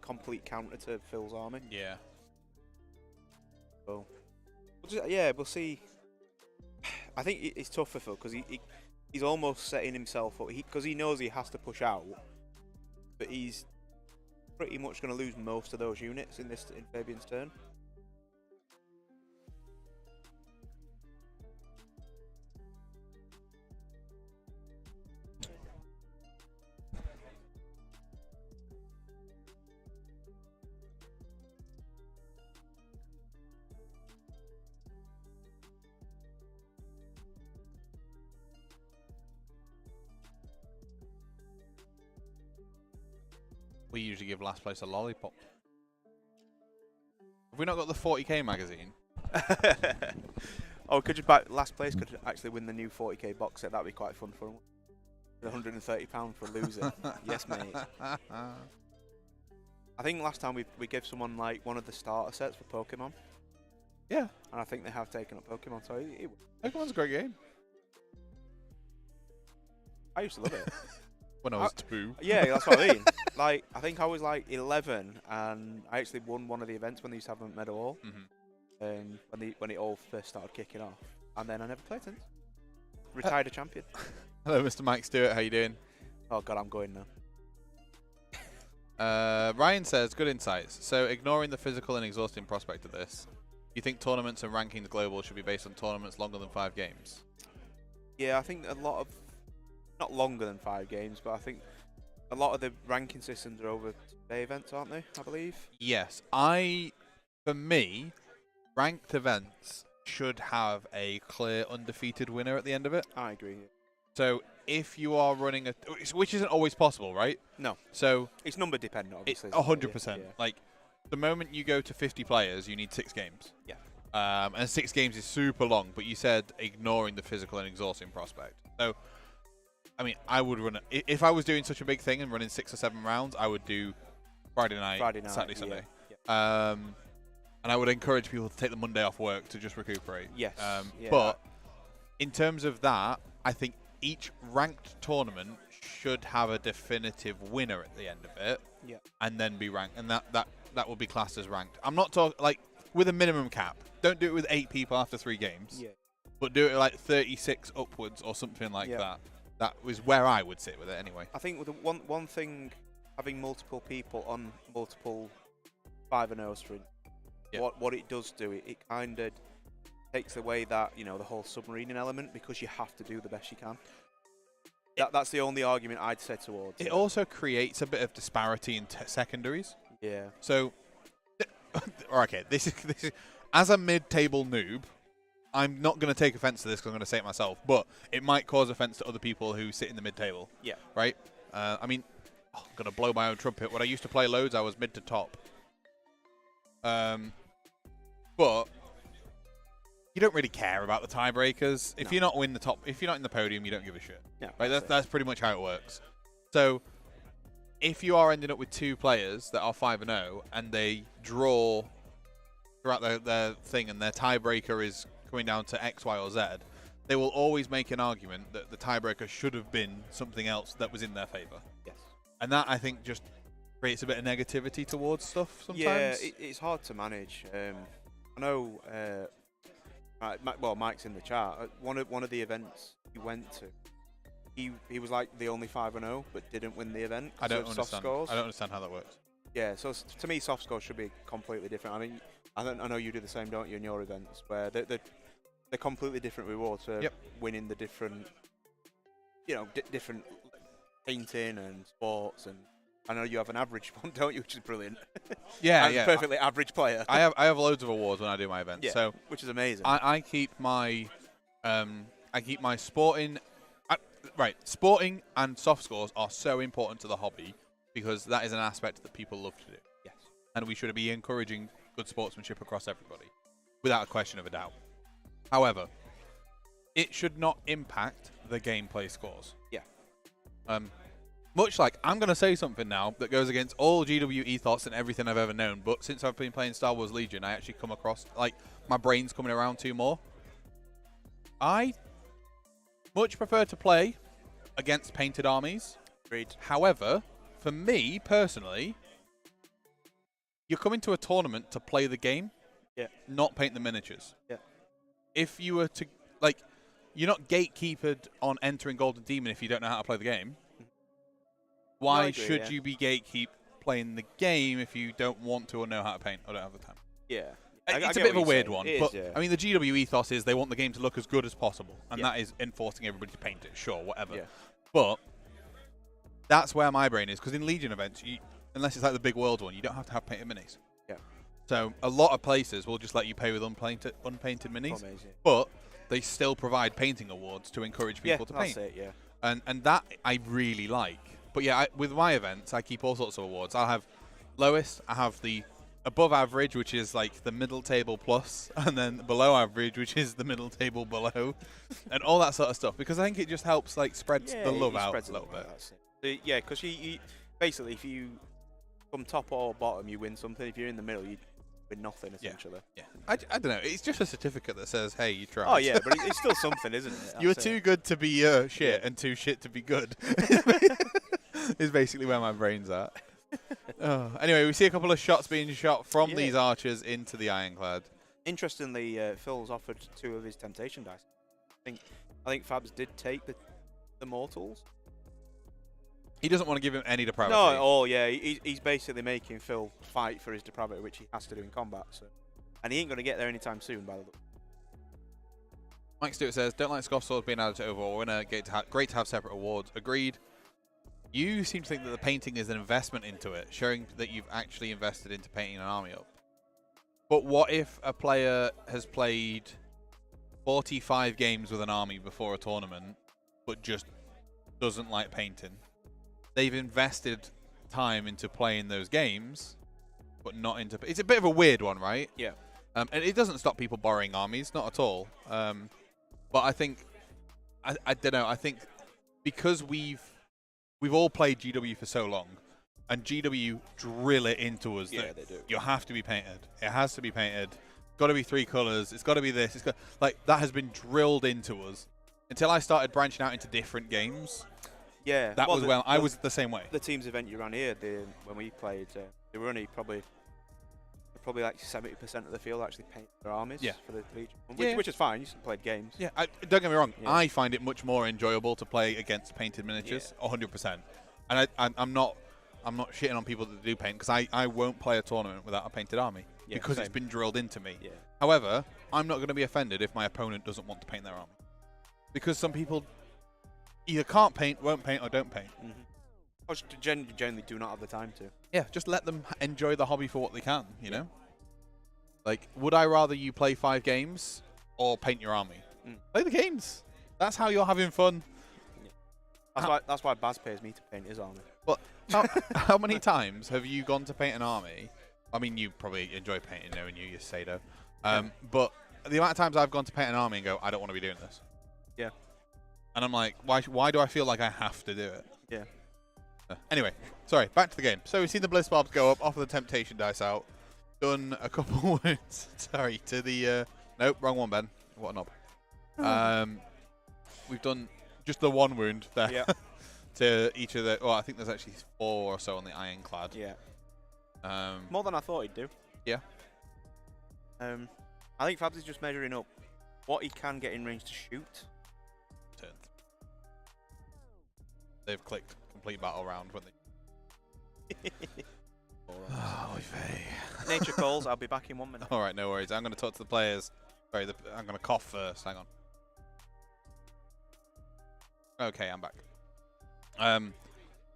complete counter to Phil's army. Yeah. So. We'll see. I think it's tough for Phil because he's almost setting himself up because he knows he has to push out, but he's pretty much going to lose most of those units in Fabian's turn. We usually give last place a lollipop. Have we not got the 40k magazine? Oh, could you buy last place? Could actually win the new 40k box set. That'd be quite fun for him. £130 for a loser. Yes, mate. I think last time we gave someone like one of the starter sets for Pokemon. Yeah. And I think they have taken up Pokemon. So Pokemon's a great game. I used to love it. When I was 2. Yeah, that's what I mean. Like, I think I was like 11, and I actually won one of the events when they used to have them at Meadow Hall. When it all first started kicking off, and then I never played since. Retired a champion. Hello, Mr. Mike Stewart. How you doing? Oh God, I'm going Uh, now. Ryan says, good insights. So, ignoring the physical and exhausting prospect of this, you think tournaments and rankings global should be based on tournaments longer than 5 games? Yeah, I think a lot of, not longer than 5 games, but I think a lot of the ranking systems are over day events, aren't they? I believe. Yes. For me, ranked events should have a clear undefeated winner at the end of it. I agree. So if you are running which isn't always possible, right? No. So it's number dependent, obviously. 100%. Yeah. Like the moment you go to 50 players, you need 6 games. Yeah. And 6 games is super long, but you said ignoring the physical and exhausting prospect. So, I mean, I would run it. If I was doing such a big thing and running 6 or 7 rounds, I would do Friday night, Saturday, Sunday. Yeah. And I would encourage people to take the Monday off work to just recuperate. Yes. But in terms of that, I think each ranked tournament should have a definitive winner at the end of it. Yeah. And then be ranked, and that will be classed as ranked. I'm not talking like with a minimum cap. Don't do it with 8 people after 3 games. Yeah. But do it like 36 upwards or something like that. That was where I would sit with it anyway. I think with one thing, having multiple people on multiple 5-0s for what it does do, it kind of takes away that, the whole submarining element, because you have to do the best you can. That's the only argument I'd say towards it. It also creates a bit of disparity in secondaries. Yeah. So, okay, this is as a mid-table noob, I'm not going to take offense to this because I'm going to say it myself, but it might cause offense to other people who sit in the mid-table. Yeah. Right? I mean, I'm going to blow my own trumpet. When I used to play loads, I was mid to top. But you don't really care about the tiebreakers. If you're not in the top, if you're not in the podium, you don't give a shit. Yeah, right? That's pretty much how it works. So if you are ending up with 2 players that are 5-0 and they draw throughout their thing and their tiebreaker is coming down to X, Y, or Z, they will always make an argument that the tiebreaker should have been something else that was in their favour. Yes. And that, I think, just creates a bit of negativity towards stuff sometimes. Yeah, it's hard to manage. I know, Mike's in the chat. One of the events he went to, he was like the only 5-0, but didn't win the event. I don't understand. Soft scores. I don't understand how that works. Yeah, so to me, soft scores should be completely different. I mean, I know you do the same, don't you, in your events, where they're completely different rewards for winning the different, different painting and sports. And I know you have an average one, don't you, which is brilliant. Yeah, perfectly average player. I have loads of awards when I do my events. Yeah, so which is amazing. I keep my sporting. Sporting and soft scores are so important to the hobby because that is an aspect that people love to do. Yes. And we should be encouraging good sportsmanship across everybody, without a question of a doubt. However, it should not impact the gameplay scores. Yeah. Much like, I'm going to say something now that goes against all GW ethos and everything I've ever known, but since I've been playing Star Wars Legion, I actually come across, my brain's coming around to more. I much prefer to play against painted armies. Agreed. However, for me, personally, you're coming to a tournament to play the game, not paint the miniatures. Yeah. If you were to, you're not gatekeepered on entering Golden Demon if you don't know how to play the game. Why should you be gatekeep playing the game if you don't want to or know how to paint or don't have the time? Yeah. It's a bit of a weird one. But, I mean, the GW ethos is they want the game to look as good as possible. And that is enforcing everybody to paint it. Sure, whatever. Yeah. But that's where my brain is. Because in Legion events, unless it's like the big world one, you don't have to have painted minis. Yeah. So a lot of places will just let you pay with unpainted minis. Amazing. But they still provide painting awards to encourage people to paint. That's it, yeah. And that I really like. But yeah, with my events, I keep all sorts of awards. I'll have lowest, I have the above average, which is like the middle table plus, and then below average, which is the middle table below, and all that sort of stuff. Because I think it just helps like spread the love out a little bit. Yeah, because you basically, if you come top or bottom, you win something. If you're in the middle, you win nothing essentially. Yeah. I don't know. It's just a certificate that says, "Hey, you tried." Oh yeah, but it's still something, isn't it? You were too good to be shit, and too shit to be good. Is basically where my brain's at. Anyway, we see a couple of shots being shot from these archers into the Ironclad. Interestingly, Phil's offered 2 of his temptation dice. I think Fabs did take the mortals. He doesn't want to give him any depravity. No, he's basically making Phil fight for his depravity, which he has to do in combat. So, and he ain't going to get there anytime soon, by the way. Mike Stewart says, "Don't like Scoff Swords being added to overall winner. Great to have separate awards." Agreed. You seem to think that the painting is an investment into it, showing that you've actually invested into painting an army up. But what if a player has played 45 games with an army before a tournament, but just doesn't like painting? They've invested time into playing those games, but not into... It's a bit of a weird one, right? Yeah. And it doesn't stop people borrowing armies, not at all. But I think... I don't know, I think because we've all played GW for so long, and GW drill it into us that they do. You have to be painted. It has to be painted. Got to be 3 colors. It's got to be this. Like that has been drilled into us until I started branching out into different games. Yeah, I was the same way. The team's event you ran here, when we played, they were only probably like 70% of the field actually paint their armies for the Legion, which is fine. You still played games. Yeah, don't get me wrong. Yeah. I find it much more enjoyable to play against painted miniatures, 100%. And I'm not shitting on people that do paint because I won't play a tournament without a painted army because it's been drilled into me. Yeah. However, I'm not going to be offended if my opponent doesn't want to paint their army because some people either can't paint, won't paint, or don't paint. Mm-hmm. Or generally do not have the time to. Yeah, just let them enjoy the hobby for what they can, you know? Like, would I rather you play 5 games or paint your army? Play the games. That's how you're having fun. Yeah. That's why Baz pays me to paint his army. But how many times have you gone to paint an army? I mean, you probably enjoy painting, knowing you Sado. But the amount of times I've gone to paint an army and go, I don't want to be doing this. Yeah. And I'm like, why do I feel like I have to do it? Yeah. Anyway, sorry, back to the game. So we've seen the Bliss Bobs go up, offer the temptation dice out, done a couple wounds. Sorry, to the... nope, wrong one, Ben. What a knob. We've done just the 1 wound there. Yeah. To each of the... Well, I think there's actually 4 or so on the Ironclad. Yeah. More than I thought he'd do. Yeah. I think Fabs is just measuring up what he can get in range to shoot. Turn. They've clicked complete battle round when they... Nature calls. I'll be back in 1 minute. All right, no worries. I'm going to talk to the players. Sorry, I'm going to cough first. Hang on. Okay, I'm back. I'm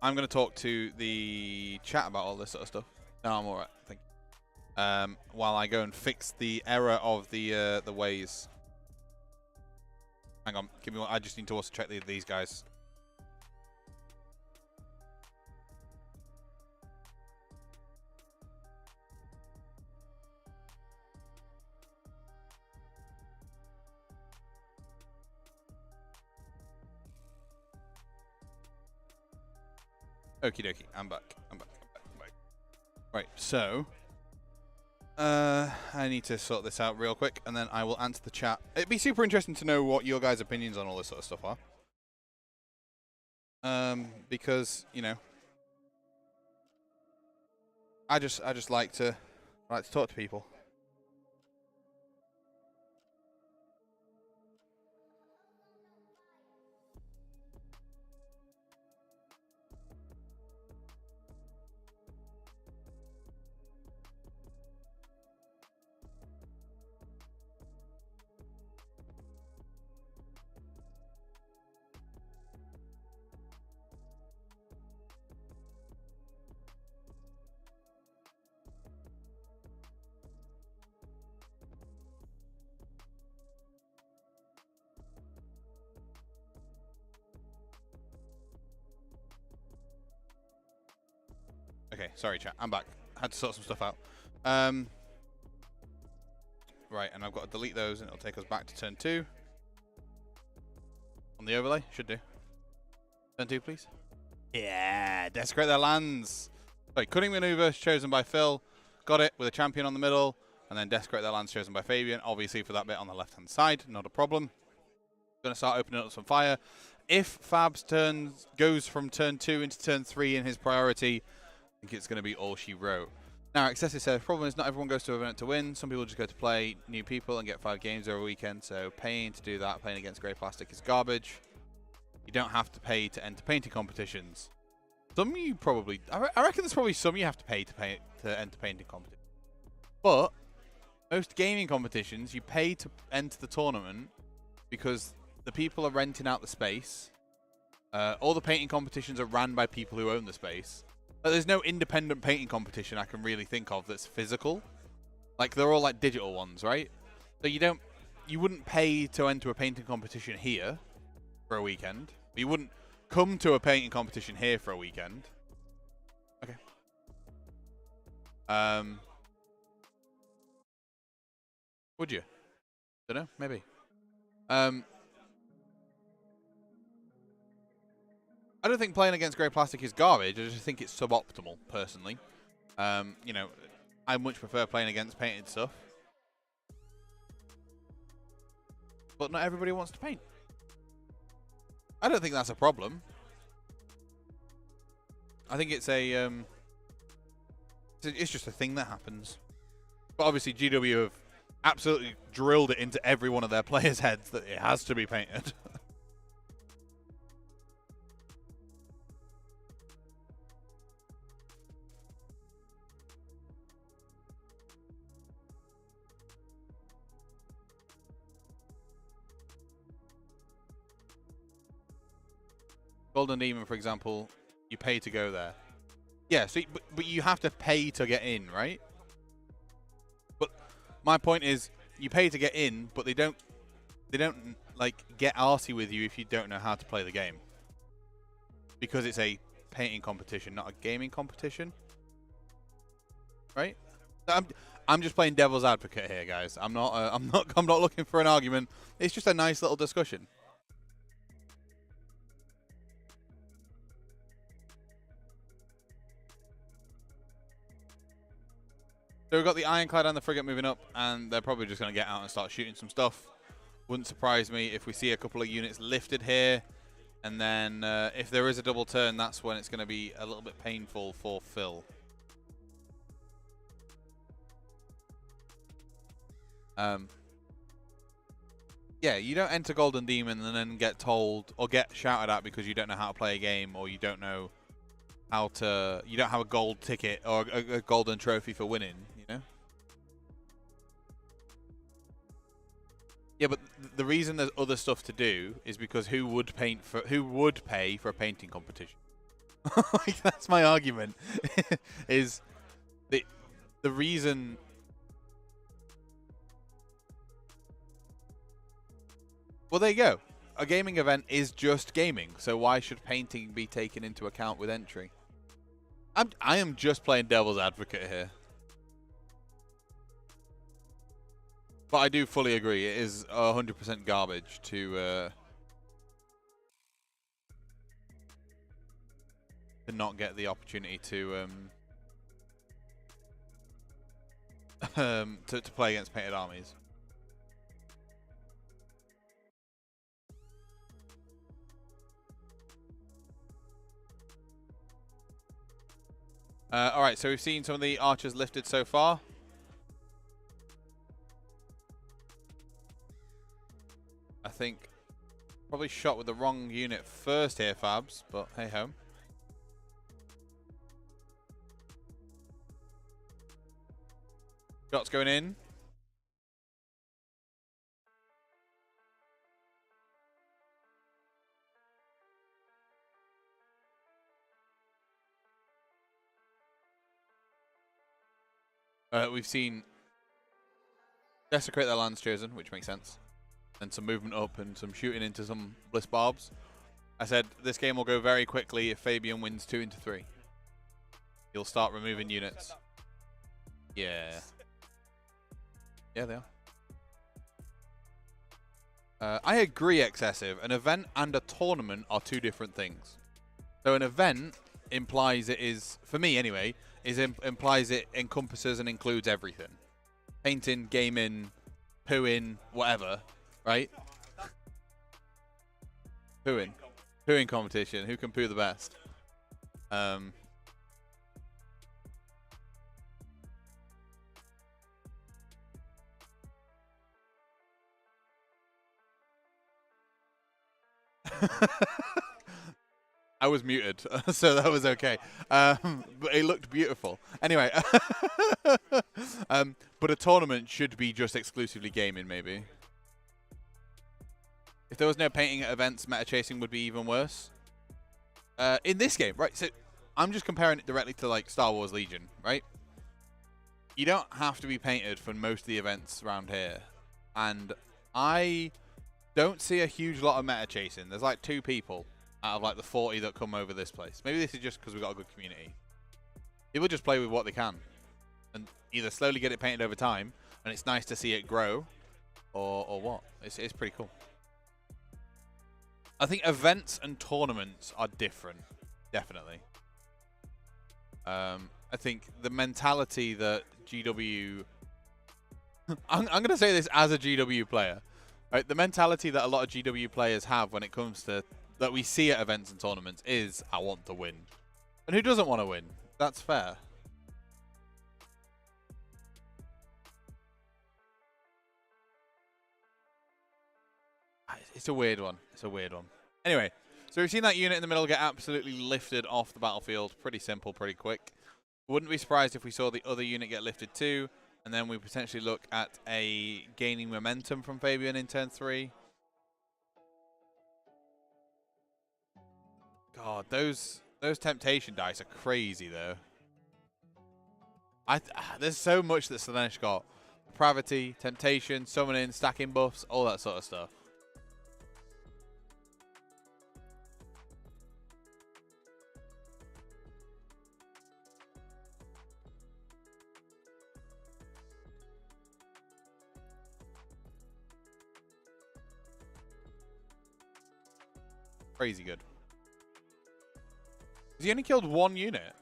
going to talk to the chat about all this sort of stuff. No, I'm all right. Thank you. While I go and fix the error of the ways. Hang on. Give me one. I just need to also check these guys. Okie dokie, I'm back. Right, so I need to sort this out real quick, and then I will answer the chat. It'd be super interesting to know what your guys' opinions on all this sort of stuff are. Because you know, I just like to talk to people. Okay, sorry, chat. I'm back. Had to sort some stuff out. Right, and I've got to delete those, and it'll take us back to turn 2. On the overlay, should do. Turn 2, please. Yeah, desecrate their lands. Sorry, cutting maneuver chosen by Phil. Got it with a champion on the middle, and then desecrate their lands chosen by Fabian. Obviously, for that bit on the left-hand side, not a problem. Going to start opening up some fire. If Fab's turn goes from turn 2 into turn 3 in his priority, I think it's going to be all she wrote. Now, Excessive says, problem is not everyone goes to an event to win. Some people just go to play new people and get 5 games over a weekend, so paying to do that, playing against grey plastic is garbage. You don't have to pay to enter painting competitions. Some you probably... I reckon there's probably some you have to pay to enter painting competitions. But most gaming competitions, you pay to enter the tournament because the people are renting out the space. All the painting competitions are ran by people who own the space. But there's no independent painting competition I can really think of that's physical. Like, they're all like digital ones, right? So you wouldn't pay to enter a painting competition here for a weekend. You wouldn't come to a painting competition here for a weekend. Okay. Would you? Don't know. Maybe. I don't think playing against grey plastic is garbage. I just think it's suboptimal, personally. You know, I much prefer playing against painted stuff. But not everybody wants to paint. I don't think that's a problem. I think it's it's just a thing that happens. But obviously GW have absolutely drilled it into every one of their players' heads that it has to be painted. Golden Demon, for example, you pay to go there. Yeah, so but you have to pay to get in, right? But my point is, you pay to get in, but they don't like get arsey with you if you don't know how to play the game. Because it's a painting competition, not a gaming competition. Right? I'm just playing devil's advocate here, guys. I'm not looking for an argument. It's just a nice little discussion. So we've got the Ironclad and the Frigate moving up, and they're probably just going to get out and start shooting some stuff. Wouldn't surprise me if we see a couple of units lifted here, and then if there is a double turn, that's when it's going to be a little bit painful for Phil. Yeah, you don't enter Golden Demon and then get told or get shouted at because you don't know how to play a game, or you don't know how to... You don't have a gold ticket or a golden trophy for winning, you know? Yeah, but the reason there's other stuff to do is because who would pay for a painting competition? Like, that's my argument. Is the reason... Well, there you go. A gaming event is just gaming, so why should painting be taken into account with entry? I am just playing devil's advocate here. But I do fully agree. It is 100% garbage to not get the opportunity to to play against painted armies. Alright, so we've seen some of the archers lifted so far. I think probably shot with the wrong unit first here, Fabs, but hey ho. Shots going in. We've seen desecrate their lands chosen, which makes sense. And some movement up and some shooting into some bliss barbs. I said this game will go very quickly if Fabian wins 2 into 3. you'll start removing units. Yeah. Yeah, they are. I agree, Excessive. An event and a tournament are two different things. So an event implies it is, for me anyway, implies it encompasses and includes everything. Painting, gaming, pooing, whatever, right? Pooing. Pooing competition. Who can poo the best? I was muted, so that was okay. But it looked beautiful. Anyway, but a tournament should be just exclusively gaming, maybe. If there was no painting at events, meta chasing would be even worse. In this game, right? So I'm just comparing it directly to like Star Wars Legion, right? You don't have to be painted for most of the events around here, and I don't see a huge lot of meta chasing. There's like 2 people out of like the 40 that come over this place. Maybe this is just because we've got a good community. People just play with what they can and either slowly get it painted over time, and it's nice to see it grow, or what. It's pretty cool. I think events and tournaments are different, definitely. I think the mentality that GW... I'm going to say this as a GW player. Right? The mentality that a lot of GW players have when it comes to... that we see at events and tournaments is, I want to win. And who doesn't want to win? That's fair. It's a weird one. It's a weird one. Anyway, so we've seen that unit in the middle get absolutely lifted off the battlefield. Pretty simple, pretty quick. Wouldn't be surprised if we saw the other unit get lifted too, and then we potentially look at a gaining momentum from Fabian in turn 3. God, those temptation dice are crazy though. There's so much that Slaanesh got. Depravity, temptation, summoning, stacking buffs, all that sort of stuff. Crazy good. Has he only killed 1 unit?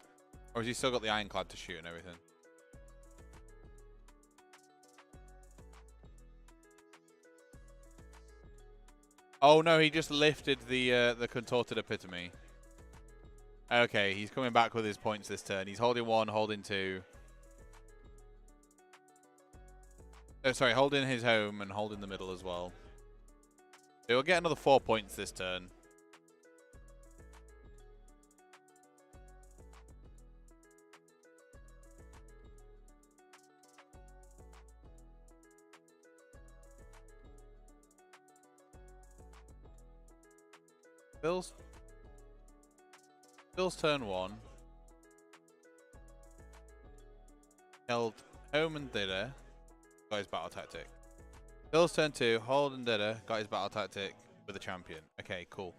Or has he still got the ironclad to shoot and everything? Oh no, he just lifted the contorted epitome. Okay, he's coming back with his points this turn. He's holding 1, holding 2. Oh, sorry, holding his home and holding the middle as well. So he'll get another 4 points this turn. Bill's turn 1. Held home and didder. Got his battle tactic. Bill's turn 2. Hold and didder. Got his battle tactic with a champion. Okay, cool.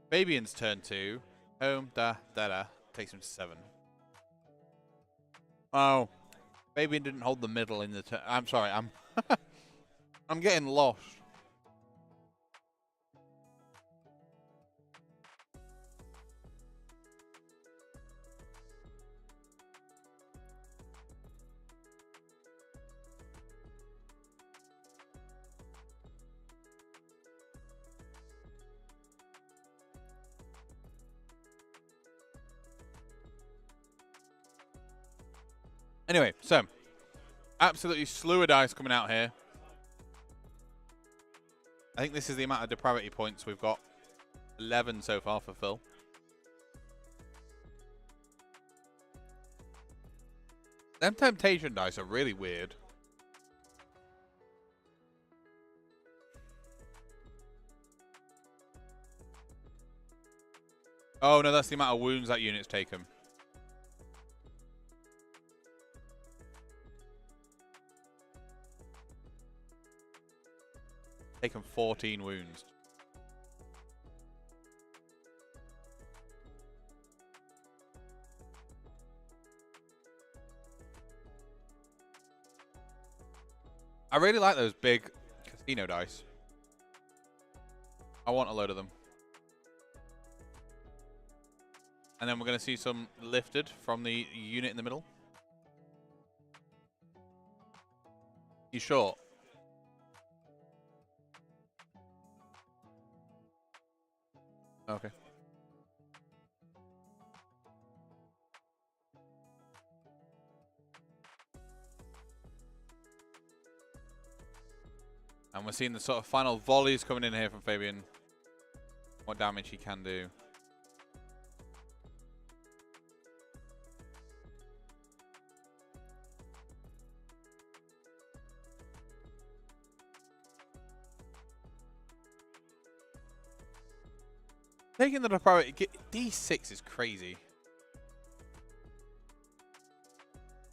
Fabian's turn 2. Home, didder. Takes him to 7. Oh. Fabian didn't hold the middle in the turn. I'm sorry. I'm getting lost. Anyway, so absolutely slew of dice coming out here. I think this is the amount of depravity points we've got. 11 so far for Phil. Them temptation dice are really weird. Oh no, that's the amount of wounds that unit's taken. Taken 14 wounds. I really like those big casino dice. I want a load of them. And then we're going to see some lifted from the unit in the middle. You sure? Okay. And we're seeing the sort of final volleys coming in here from Fabian. What damage he can do. Taking the priority, D6 is crazy.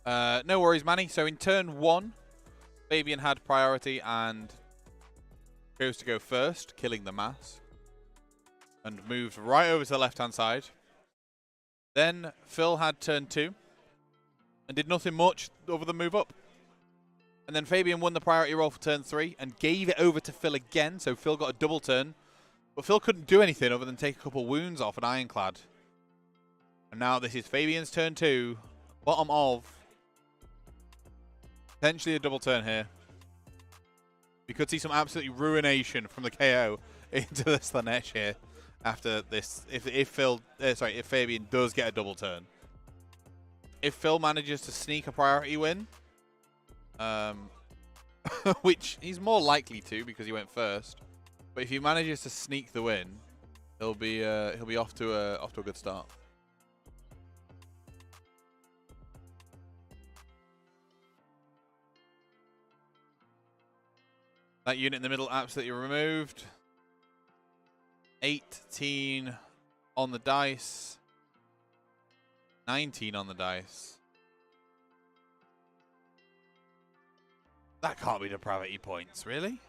No worries, Manny. So in turn 1, Fabian had priority and chose to go first, killing the mass. And moved right over to the left-hand side. Then Phil had turn 2 and did nothing much other than move up. And then Fabian won the priority roll for turn 3 and gave it over to Phil again. So Phil got a double turn. But Phil couldn't do anything other than take a couple wounds off an Ironclad. And now this is Fabian's turn 2. Bottom of. Potentially a double turn here. We could see some absolutely ruination from the KO into the Slaanesh here after this. If Fabian does get a double turn. If Phil manages to sneak a priority win, which he's more likely to because he went first. But if he manages to sneak the win, he'll be off to a good start. That unit in the middle absolutely removed. 18 on the dice. 19 on the dice. That can't be depravity points, really?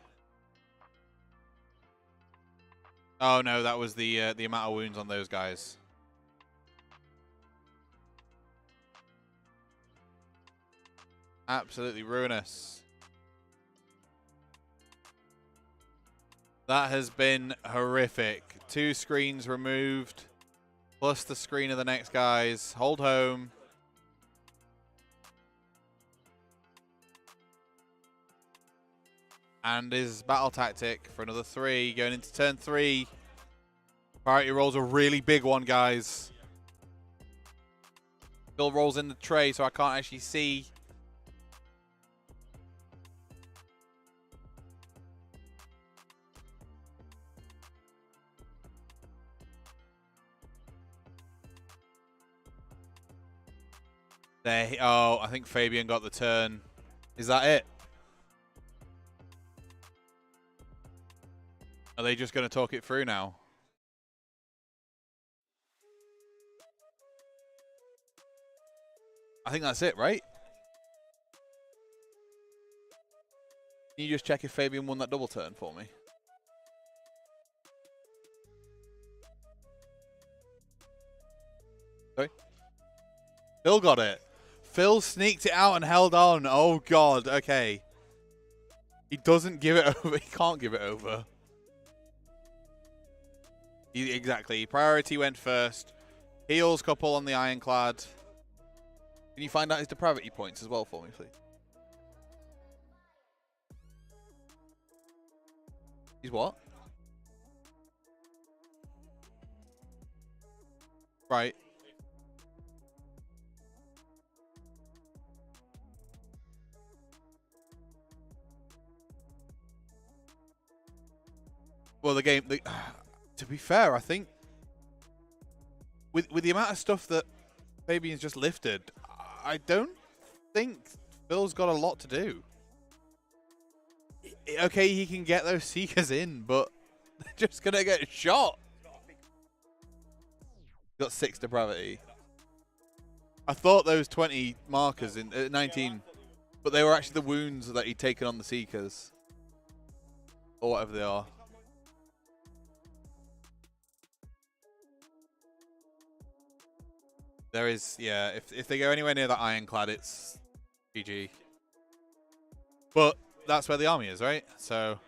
Oh no, that was the amount of wounds on those guys. Absolutely ruinous. That has been horrific. 2 screens removed, plus the screen of the next guys. Hold home. And his battle tactic for another 3, going into turn 3. Priority rolls a really big one, guys. Phil rolls in the tray, so I can't actually see. There. Oh, I think Fabian got the turn. Is that it? Are they just going to talk it through now? I think that's it, right? Can you just check if Fabian won that double turn for me? Sorry? Phil got it. Phil sneaked it out and held on. Oh, God. Okay. He doesn't give it over. He can't give it over. Exactly. Priority went first. Heals couple on the Ironclad. Can you find out his depravity points as well for me, please? He's what? Right. Well, the game... to be fair, I think... With the amount of stuff that Fabian's just lifted, I don't think Phil's got a lot to do. Okay, he can get those Seekers in, but they're just going to get shot. Got 6 depravity. I thought those 20 markers in 19, but they were actually the wounds that he'd taken on the Seekers. Or whatever they are. There is, yeah, if they go anywhere near that Ironclad, it's GG. But that's where the army is, right? So.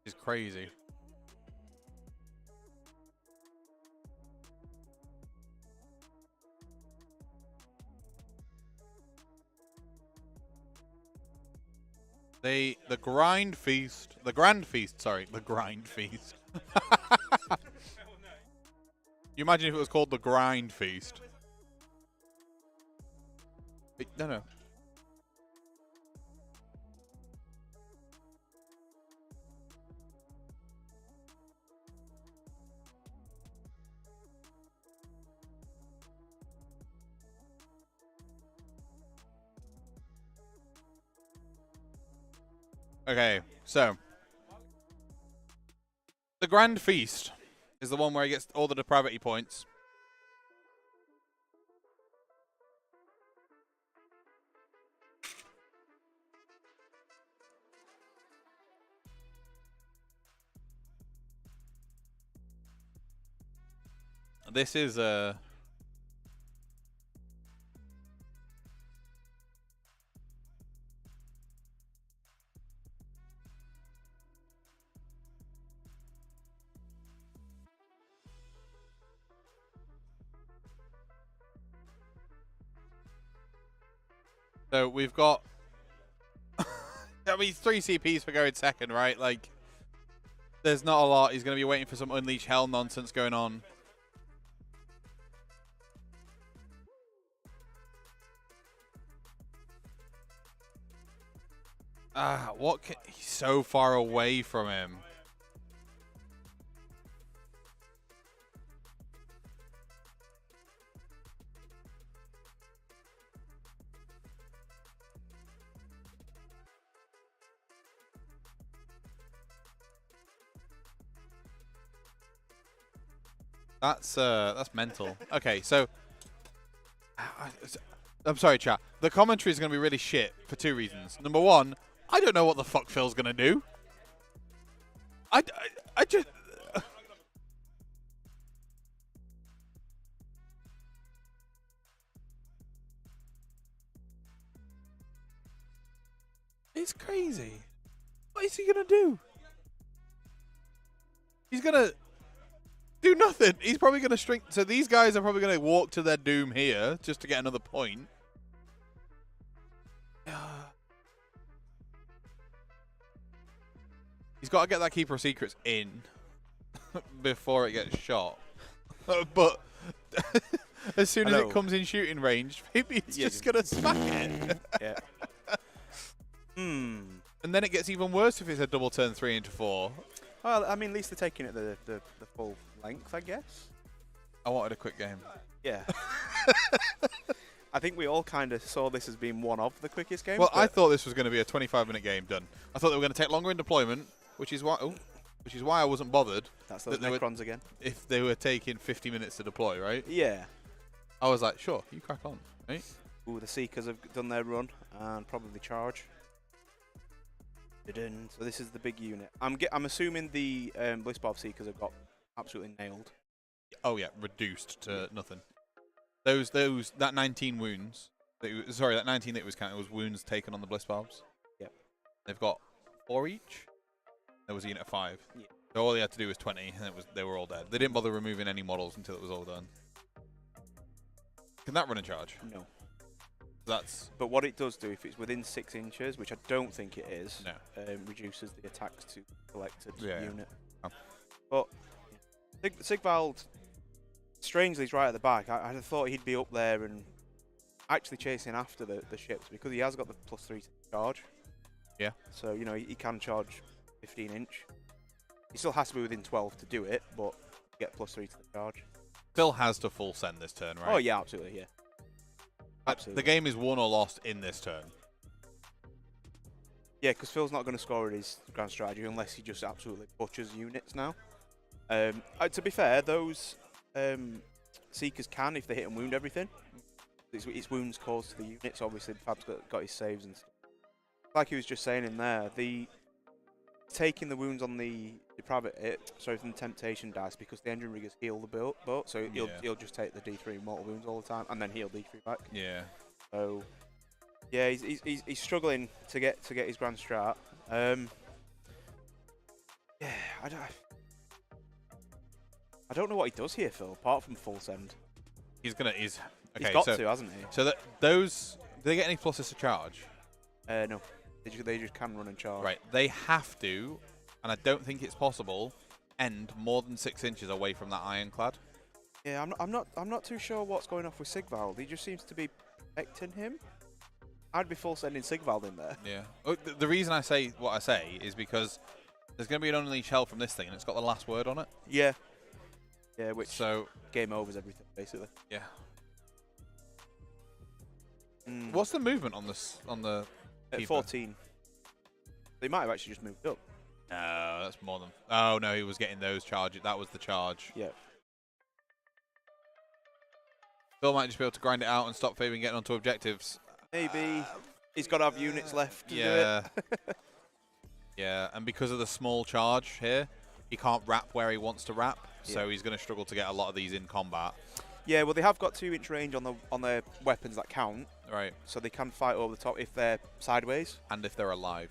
Is crazy. The grind feast, the grand feast, sorry, the grind feast. You imagine if it was called the grind feast? No. Okay, so the Grand Feast is the one where he gets all the depravity points. This is so we've got I mean 3 CPs for going second, right? Like there's not a lot. He's going to be waiting for some Unleash Hell nonsense going on. He's so far away from him. That's mental. Okay, so I'm sorry, chat. The commentary is going to be really shit for 2 reasons. Number 1, I don't know what the fuck Phil's going to do. I just... It's crazy. What is he going to do? He's going to do nothing. He's probably going to string... So these guys are probably going to walk to their doom here just to get another point. He's got to get that Keeper of Secrets in before it gets shot. But as soon as it comes in shooting range, maybe it's just going to smack it. Yeah. And then it gets even worse if it's a double turn 3 into 4. Well, I mean, at least they're taking it the full length, I guess. I wanted a quick game. Yeah. I think we all kind of saw this as being one of the quickest games. Well, I thought this was going to be a 25-minute game done. I thought they were going to take longer in deployment, which is why I wasn't bothered. That's those Necrons again. If they were taking 50 minutes to deploy, right? Yeah. I was like, sure, you crack on, right? Ooh, the Seekers have done their run and probably charge. So this is the big unit. I'm assuming the Blissbarb Seekers have got absolutely nailed. Oh yeah, reduced to nothing. That 19 wounds. That 19 that was counted was wounds taken on the Blissbarbs. Yep. They've got 4 each. There was a unit of 5. Yeah. So all they had to do was 20, and they were all dead. They didn't bother removing any models until it was all done. Can that run a charge? No. But what it does do, if it's within 6 inches, which I don't think it is, no. Reduces the attacks to collected unit. Oh. But Sigvald, strangely, is right at the back. I had thought he'd be up there and actually chasing after the ships because he has got the +3 to charge. Yeah. So, you know, he can charge 15-inch. He still has to be within 12 to do it, but you get +3 to the charge. Still has to full send this turn, right? Oh, yeah, absolutely, yeah. Absolutely. The game is won or lost in this turn. Yeah, because Phil's not going to score with his grand strategy unless he just absolutely butchers units now. To be fair, those Seekers can if they hit and wound everything. It's wounds caused to the units. Obviously, Fab's got his saves and stuff. Like he was just saying in there, taking the wounds on the from the temptation dice, because the engine riggers heal the boat, so he'll just take the D3 mortal wounds all the time and then heal D3 back. Yeah. So yeah, he's struggling to get his grand strat. Yeah, I don't know what he does here, Phil, apart from full send. He's got to, hasn't he? So those, do they get any pluses to charge? No, they just can run and charge. Right, they have to, and I don't think it's possible, end more than 6 inches away from that ironclad. Yeah, I'm not too sure what's going off with Sigvald. He just seems to be protecting him. I'd be full sending Sigvald in there. Yeah. The reason I say what I say is because there's going to be an unleashed hell from this thing, and it's got the last word on it. Yeah. Yeah, which so game overs everything basically. Yeah. What's the movement on this At keeper? 14. They might have actually just moved up. No, that's more than. Oh no, he was getting those charges. That was the charge. Yeah. Phil might just be able to grind it out and stop Fabian getting onto objectives. Maybe. He's got to have units left to do it. Yeah, and because of the small charge here, he can't wrap where he wants to wrap, so he's going to struggle to get a lot of these in combat. Yeah, well, they have got 2-inch range on their weapons that count. Right. So they can fight over the top if they're sideways. And if they're alive.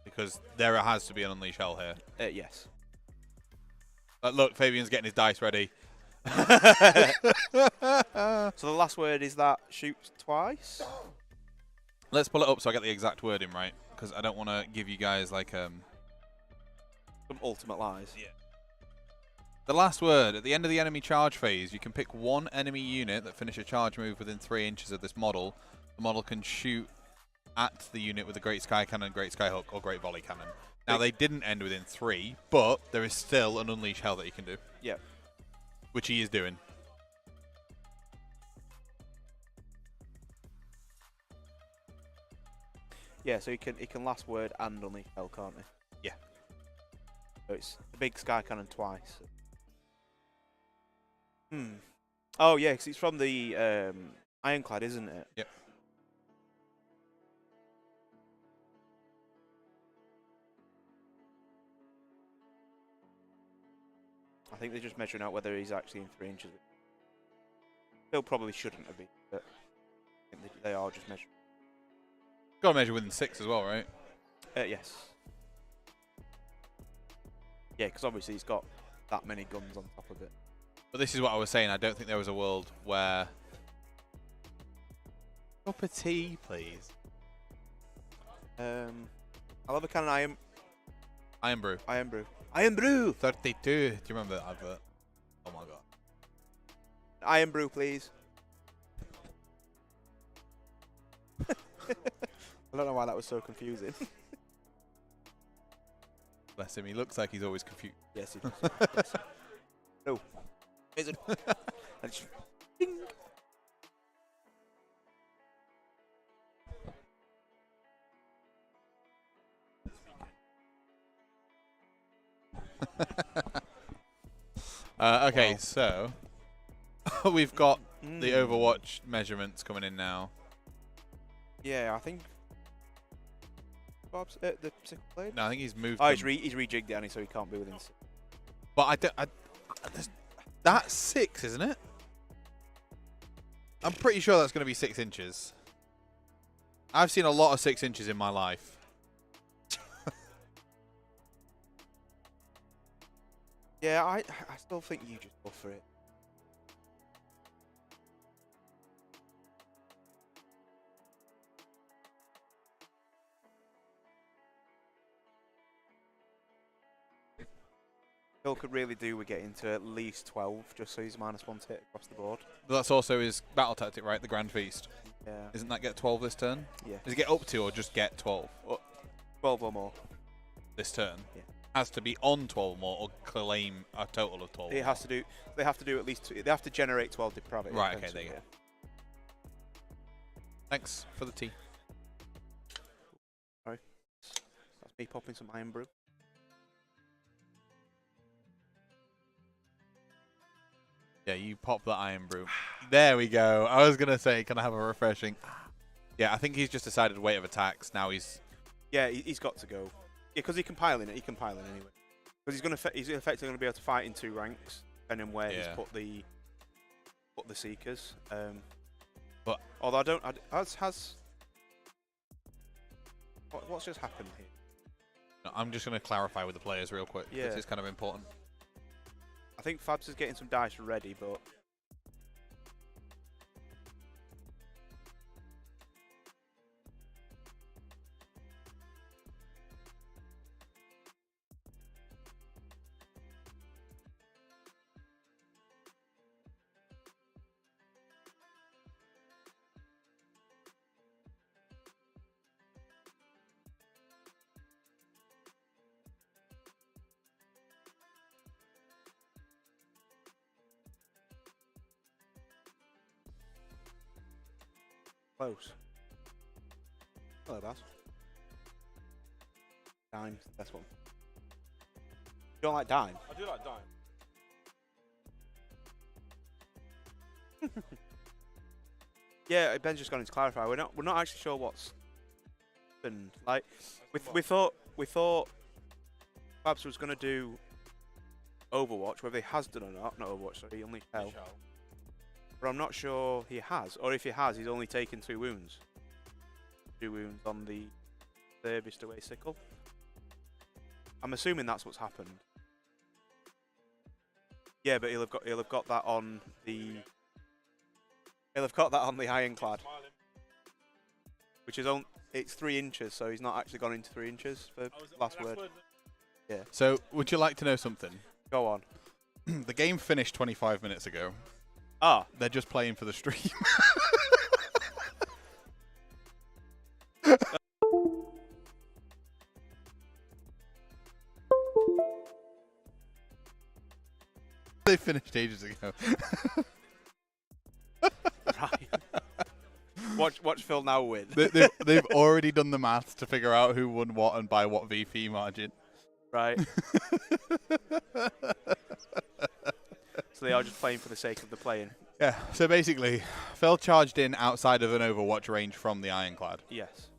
Because there has to be an unleash hell here. Yes. Look, Fabian's getting his dice ready. So the last word is that shoots twice? Let's pull it up so I get the exact wording right, because I don't want to give you guys like some ultimate lies. Yeah. The last word, at the end of the enemy charge phase, you can pick one enemy unit that finish a charge move within 3 inches of this model. The model can shoot at the unit with a Great Sky Cannon, Great Sky Hook, or Great Volley Cannon. Now, they didn't end within 3, but there is still an Unleash Hell that you can do. Yeah. Which he is doing. Yeah, so he can last word and Unleash Hell, can't he? Yeah. So it's the big Sky Cannon twice. Oh, yeah, because it's from the Ironclad, isn't it? Yep. I think they're just measuring out whether he's actually in 3 inches. Still probably shouldn't have been, but I think they are just measuring. Got to measure within 6 as well, right? Yes. Yeah, because obviously he's got that many guns on top of it. But this is what I was saying. I don't think there was a world where... Cup of tea, please. I'll have a can of Iron Brew. Iron Brew. Iron Brew! 32. Do you remember that advert? Oh my god. Iron Brew, please. I don't know why that was so confusing. Bless him. He looks like he's always confused. Yes, he does. Yes. No. Is it? And just ding. Okay, Wow. So we've got the Overwatch measurements coming in now. Yeah, I think Bob's the sickle blade. No, I think he's moved. Oh, he's rejigged it, and so he can't be within 6. But that's 6, isn't it? I'm pretty sure that's going to be 6 inches. I've seen a lot of 6 inches in my life. Yeah, I still think you just go for it. Phil could really do with getting to at least 12, just so he's -1 hit across the board. But that's also his battle tactic, right? The Grand Feast. Yeah. Isn't that get 12 this turn? Yeah. Does it get up to or just get 12? 12 or more. this turn Yeah. has to be on 12 or more or claim a total of 12 It has to do. They have to do at least. They have to generate 12 depravity. Right, okay, there you go. Thanks for the tea. Sorry. That's me popping some iron brew. Yeah, you pop the iron brew. There we go. I was going to say, can I have a refreshing? Yeah, I think he's just decided weight of attacks. Now he's... Yeah, he's got to go. Yeah, because he can pile in it. He can pile in anyway. Because he's effectively going to be able to fight in 2 ranks, depending where he's put the seekers. But although I don't... What's just happened here? No, I'm just going to clarify with the players real quick. Yeah. This is kind of important. I think Fabs is getting some dice ready, but... Close. Hello, Bass. Dime's the best one. You don't like dime? I do like dime. Yeah, Ben's just gone to clarify. We're not actually sure what's happened. Like, we thought Fabs was gonna do Overwatch, whether he has done or not. Not Overwatch, sorry, Unleashed Hell. But I'm not sure he has, or if he has, he's only taken 2 wounds. 2 wounds on the serviced away sickle. I'm assuming that's what's happened. Yeah, but he'll have got that on the ironclad, which is it's 3 inches, so he's not actually gone into 3 inches for last word. Yeah. So, would you like to know something? Go on. The game finished 25 minutes ago. Ah. They're just playing for the stream. They finished ages ago. Right. Watch Phil now win. They've already done the maths to figure out who won what and by what VP margin. Right. So they are just playing for the sake of the playing. Yeah, so basically, Phil charged in outside of an Overwatch range from the Ironclad. Yes.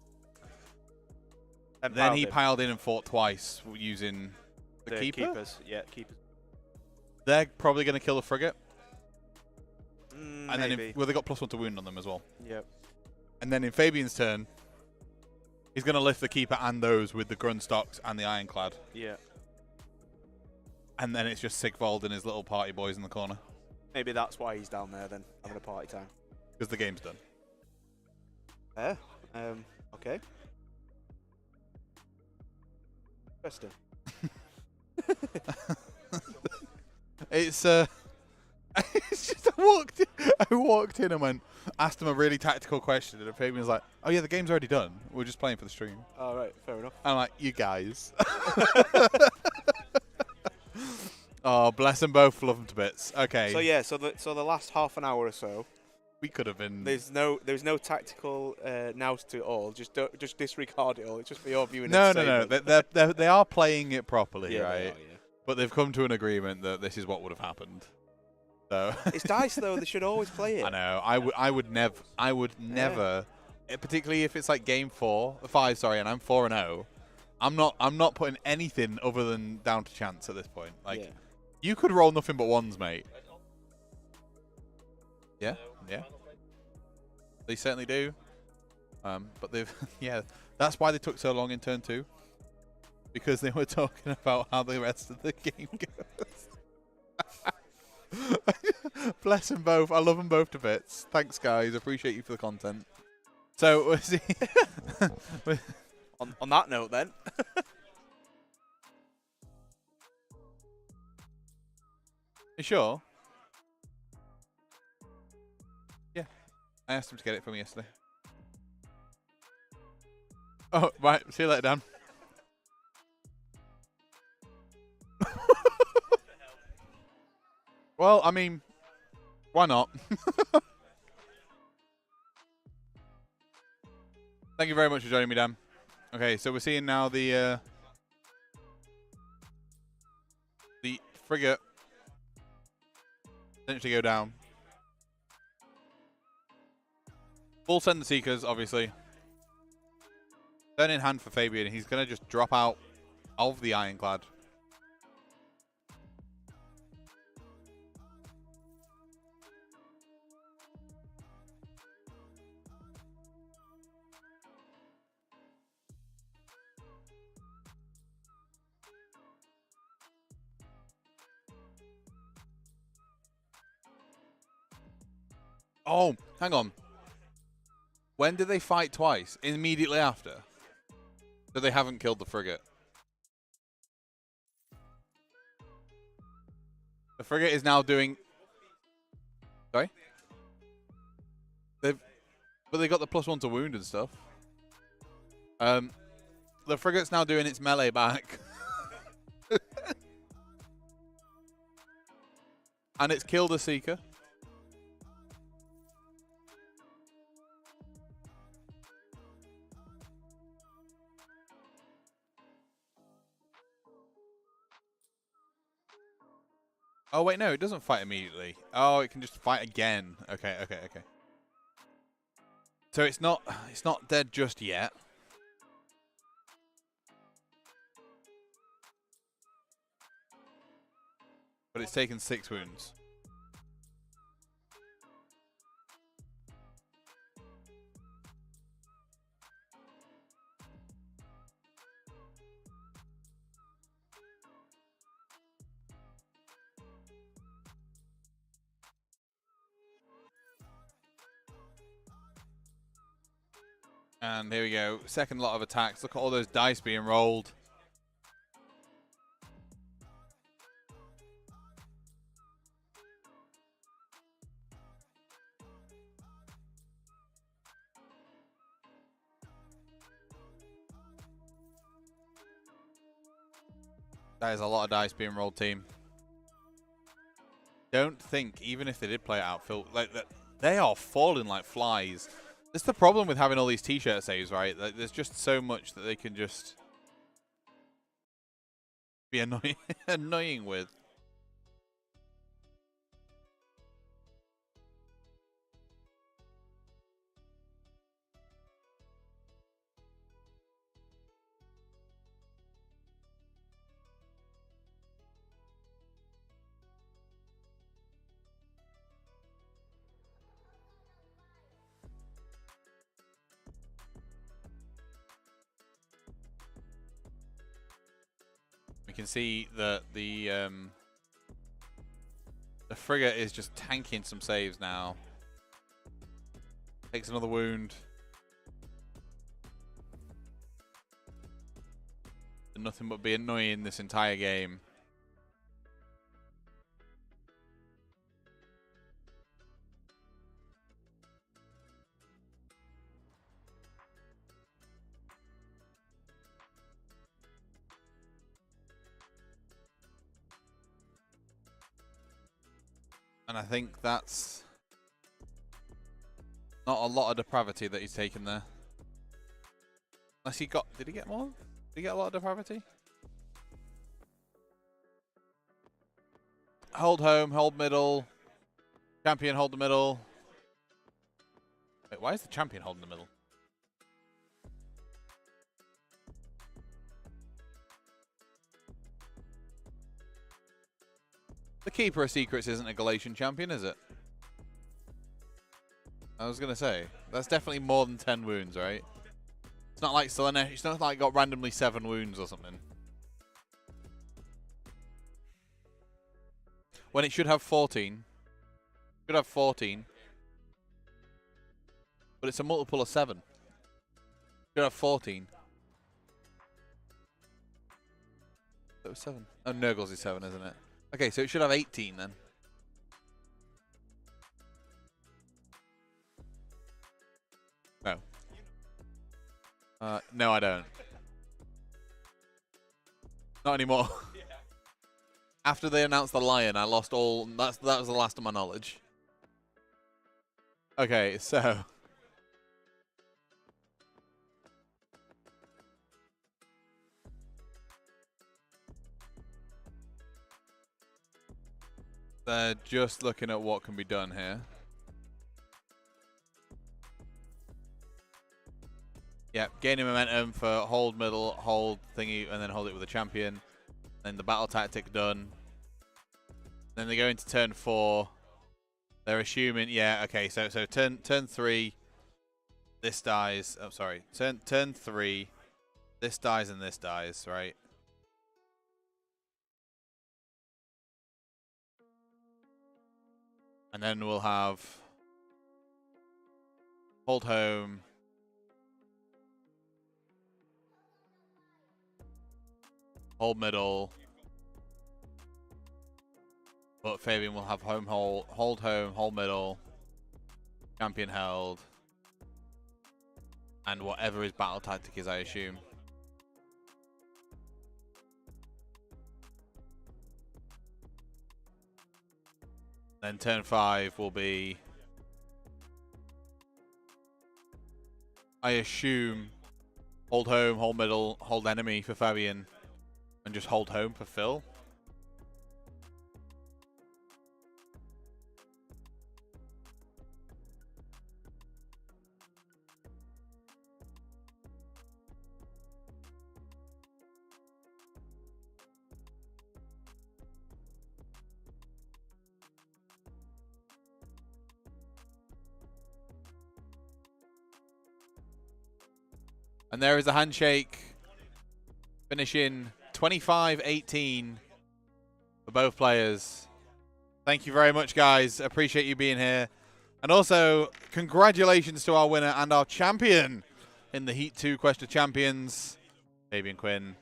Then he piled in and fought twice using the Keeper? Keepers. Yeah, Keepers. They're probably going to kill the frigate. And then, they got +1 to wound on them as well. Yep. And then in Fabian's turn, he's going to lift the Keeper and those with the Grunstocks and the Ironclad. Yeah. And then it's just Sigvald and his little party boys in the corner. Maybe that's why he's down there then, having a party time. Because the game's done. Yeah. Okay. Interesting. It's just I walked in and asked him a really tactical question, and Fabian was like, "Oh yeah, the game's already done. We're just playing for the stream." All right, fair enough. I'm like, "You guys." Oh, bless them both, love them to bits. Okay. So yeah, so the last half an hour or so, we could have been. There's no tactical nous to it all. Just disregard it all. It's just for your viewing. No. They are playing it properly, yeah, right? They are, yeah. But they've come to an agreement that this is what would have happened. So it's dice though. They should always play it. I know. I would never, particularly if it's like game 5. Sorry, and I'm 4-0. I'm not putting anything other than down to chance at this point. Like. Yeah. You could roll nothing but 1s, mate. Yeah, yeah. They certainly do. But they've, yeah, that's why they took so long in turn 2. Because they were talking about how the rest of the game goes. Bless them both. I love them both to bits. Thanks, guys. Appreciate you for the content. So, we'll see. on that note, then. You sure? Yeah. I asked him to get it for me yesterday. Oh, right. See you later, Dan. Well, I mean, why not? Thank you very much for joining me, Dan. Okay, so we're seeing now the frigate potentially go down. Full send the Seekers, obviously. Turn in hand for Fabian. He's going to just drop out of the Ironclad. Oh, hang on. When did they fight twice? Immediately after? So they haven't killed the frigate. The frigate is now doing... Sorry? But they got the +1 to wound and stuff. The frigate's now doing its melee back. And it's killed a Seeker. Oh, wait, no, it doesn't fight immediately. Oh, it can just fight again. Okay. So it's not dead just yet. But it's taken 6 wounds. And here we go. Second lot of attacks. Look at all those dice being rolled. That is a lot of dice being rolled, team. Don't think, even if they did play it out, Phil, like that, they are falling like flies. That's the problem with having all these t-shirt saves, right? Like, there's just so much that they can just be annoying with. We can see that the frigate is just tanking some saves now. Takes another wound. Nothing but be annoying this entire game. And I think that's not a lot of depravity that he's taken there. Unless he got... Did he get more? Did he get a lot of depravity? Hold home, hold middle. Champion, hold the middle. Wait, why is the champion holding the middle? The Keeper of Secrets isn't a Galatian champion, is it? I was going to say, that's definitely more than 10 wounds, right? It's not like Slaanesh, it's not like got randomly 7 wounds or something. When it should have 14. Should have 14. But it's a multiple of 7. Should have 14. That was 7. Oh, Nurgle's is 7, isn't it? Okay, so it should have 18 then. No. No, I don't. Not anymore. After they announced the lion, I lost all. That was the last of my knowledge. Okay, so. They're just looking at what can be done here. Yep, gaining momentum for hold middle, hold thingy, and then hold it with a champion. Then the battle tactic done. Then they go into turn 4. They're assuming, yeah, okay. So turn 3, this dies. Oh, sorry. Turn 3, this dies and this dies, right? And then we'll have hold home. Hold middle. But Fabian will have hold home, hold middle, champion held, and whatever his battle tactic is, I assume. Then turn 5 will be, I assume, hold home, hold middle, hold enemy for Fabian, and just hold home for Phil. And there is a handshake, finishing 25-18 for both players. Thank you very much, guys. Appreciate you being here. And also, congratulations to our winner and our champion in the Heat 2 Quest of Champions, Fabian Quinn.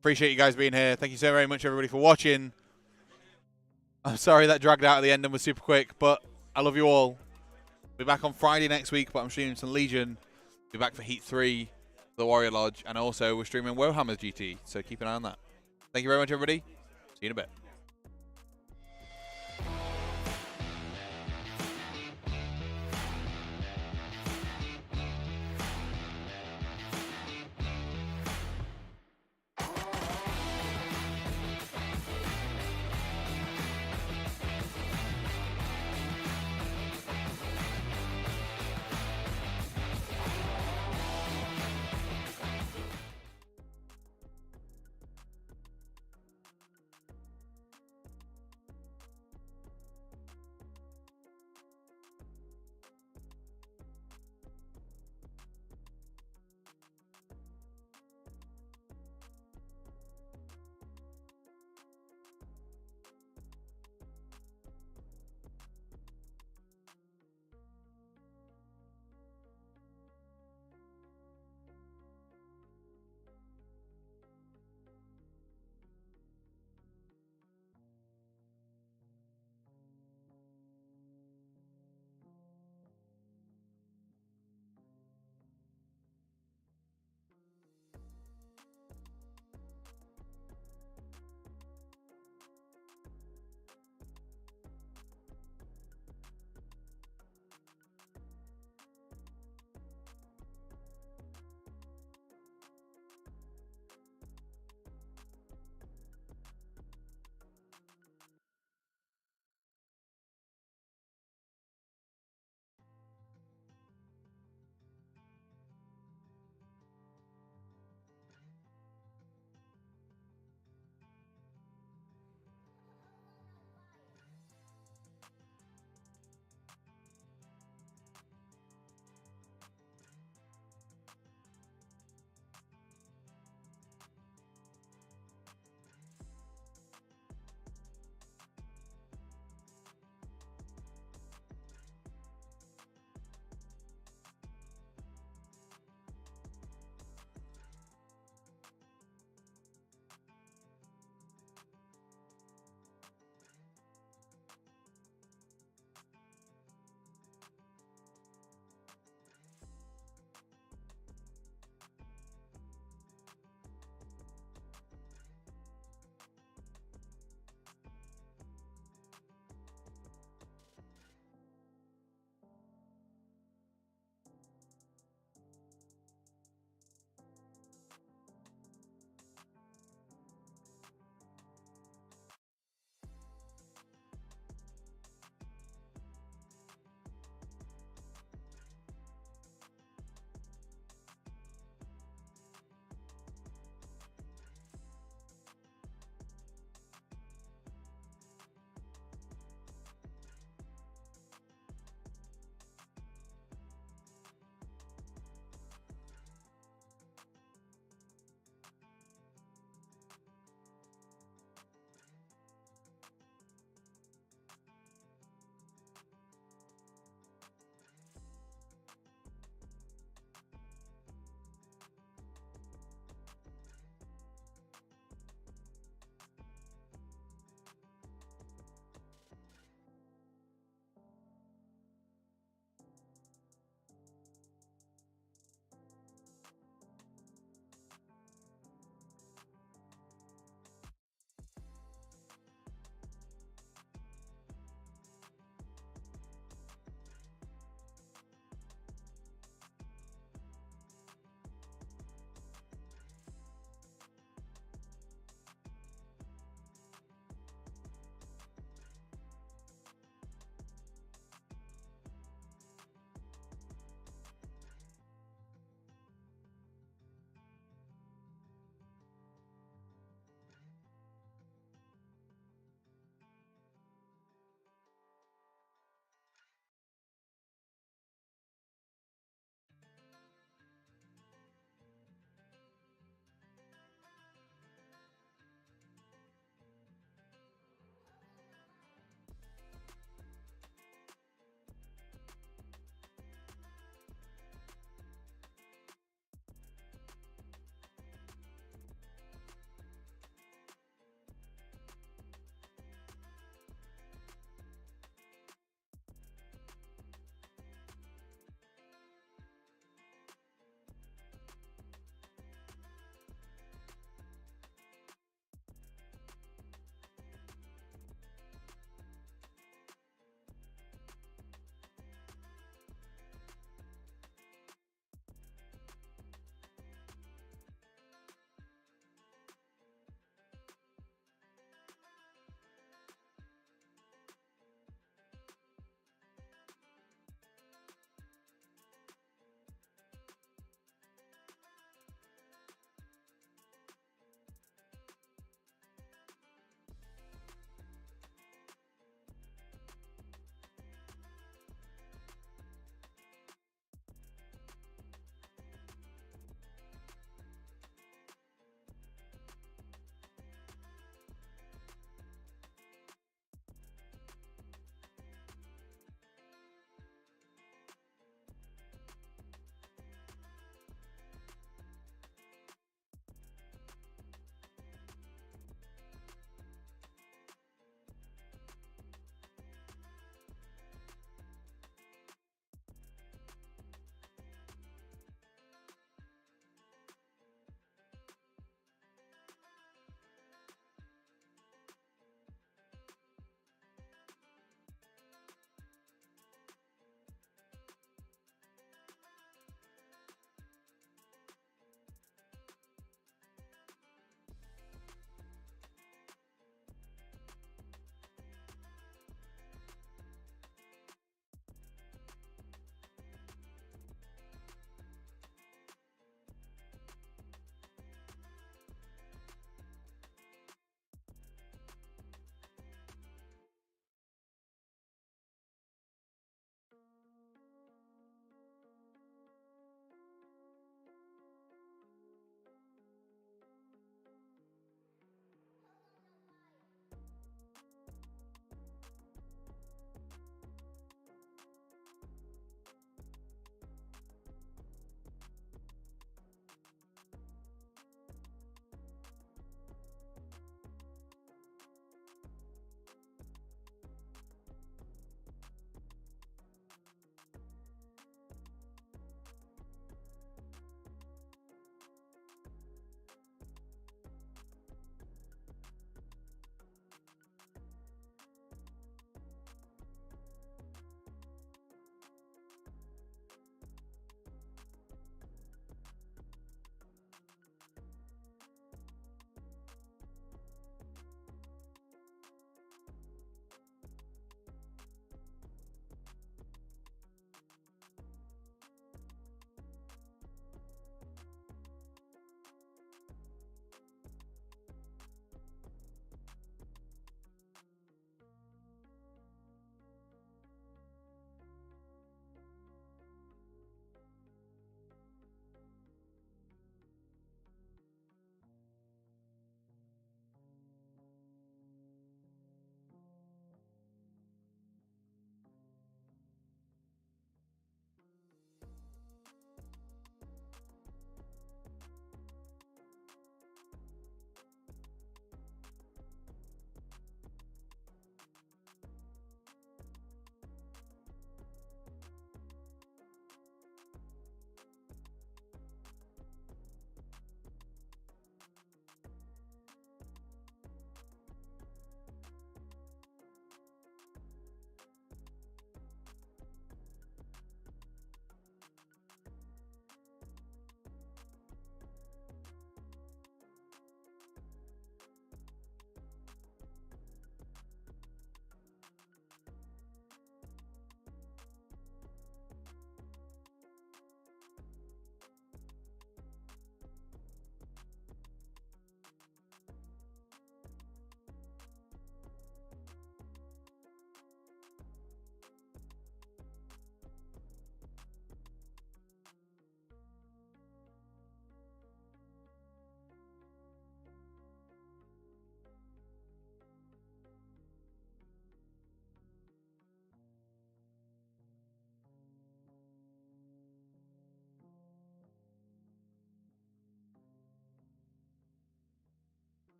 Appreciate you guys being here. Thank you so very much, everybody, for watching. I'm sorry that dragged out at the end and was super quick, but I love you all. Be back on Friday next week, but I'm streaming some Legion. Be back for Heat 3. The Warrior Lodge, and also we're streaming Warhammer GT, so keep an eye on that. Thank you very much, everybody. See you in a bit.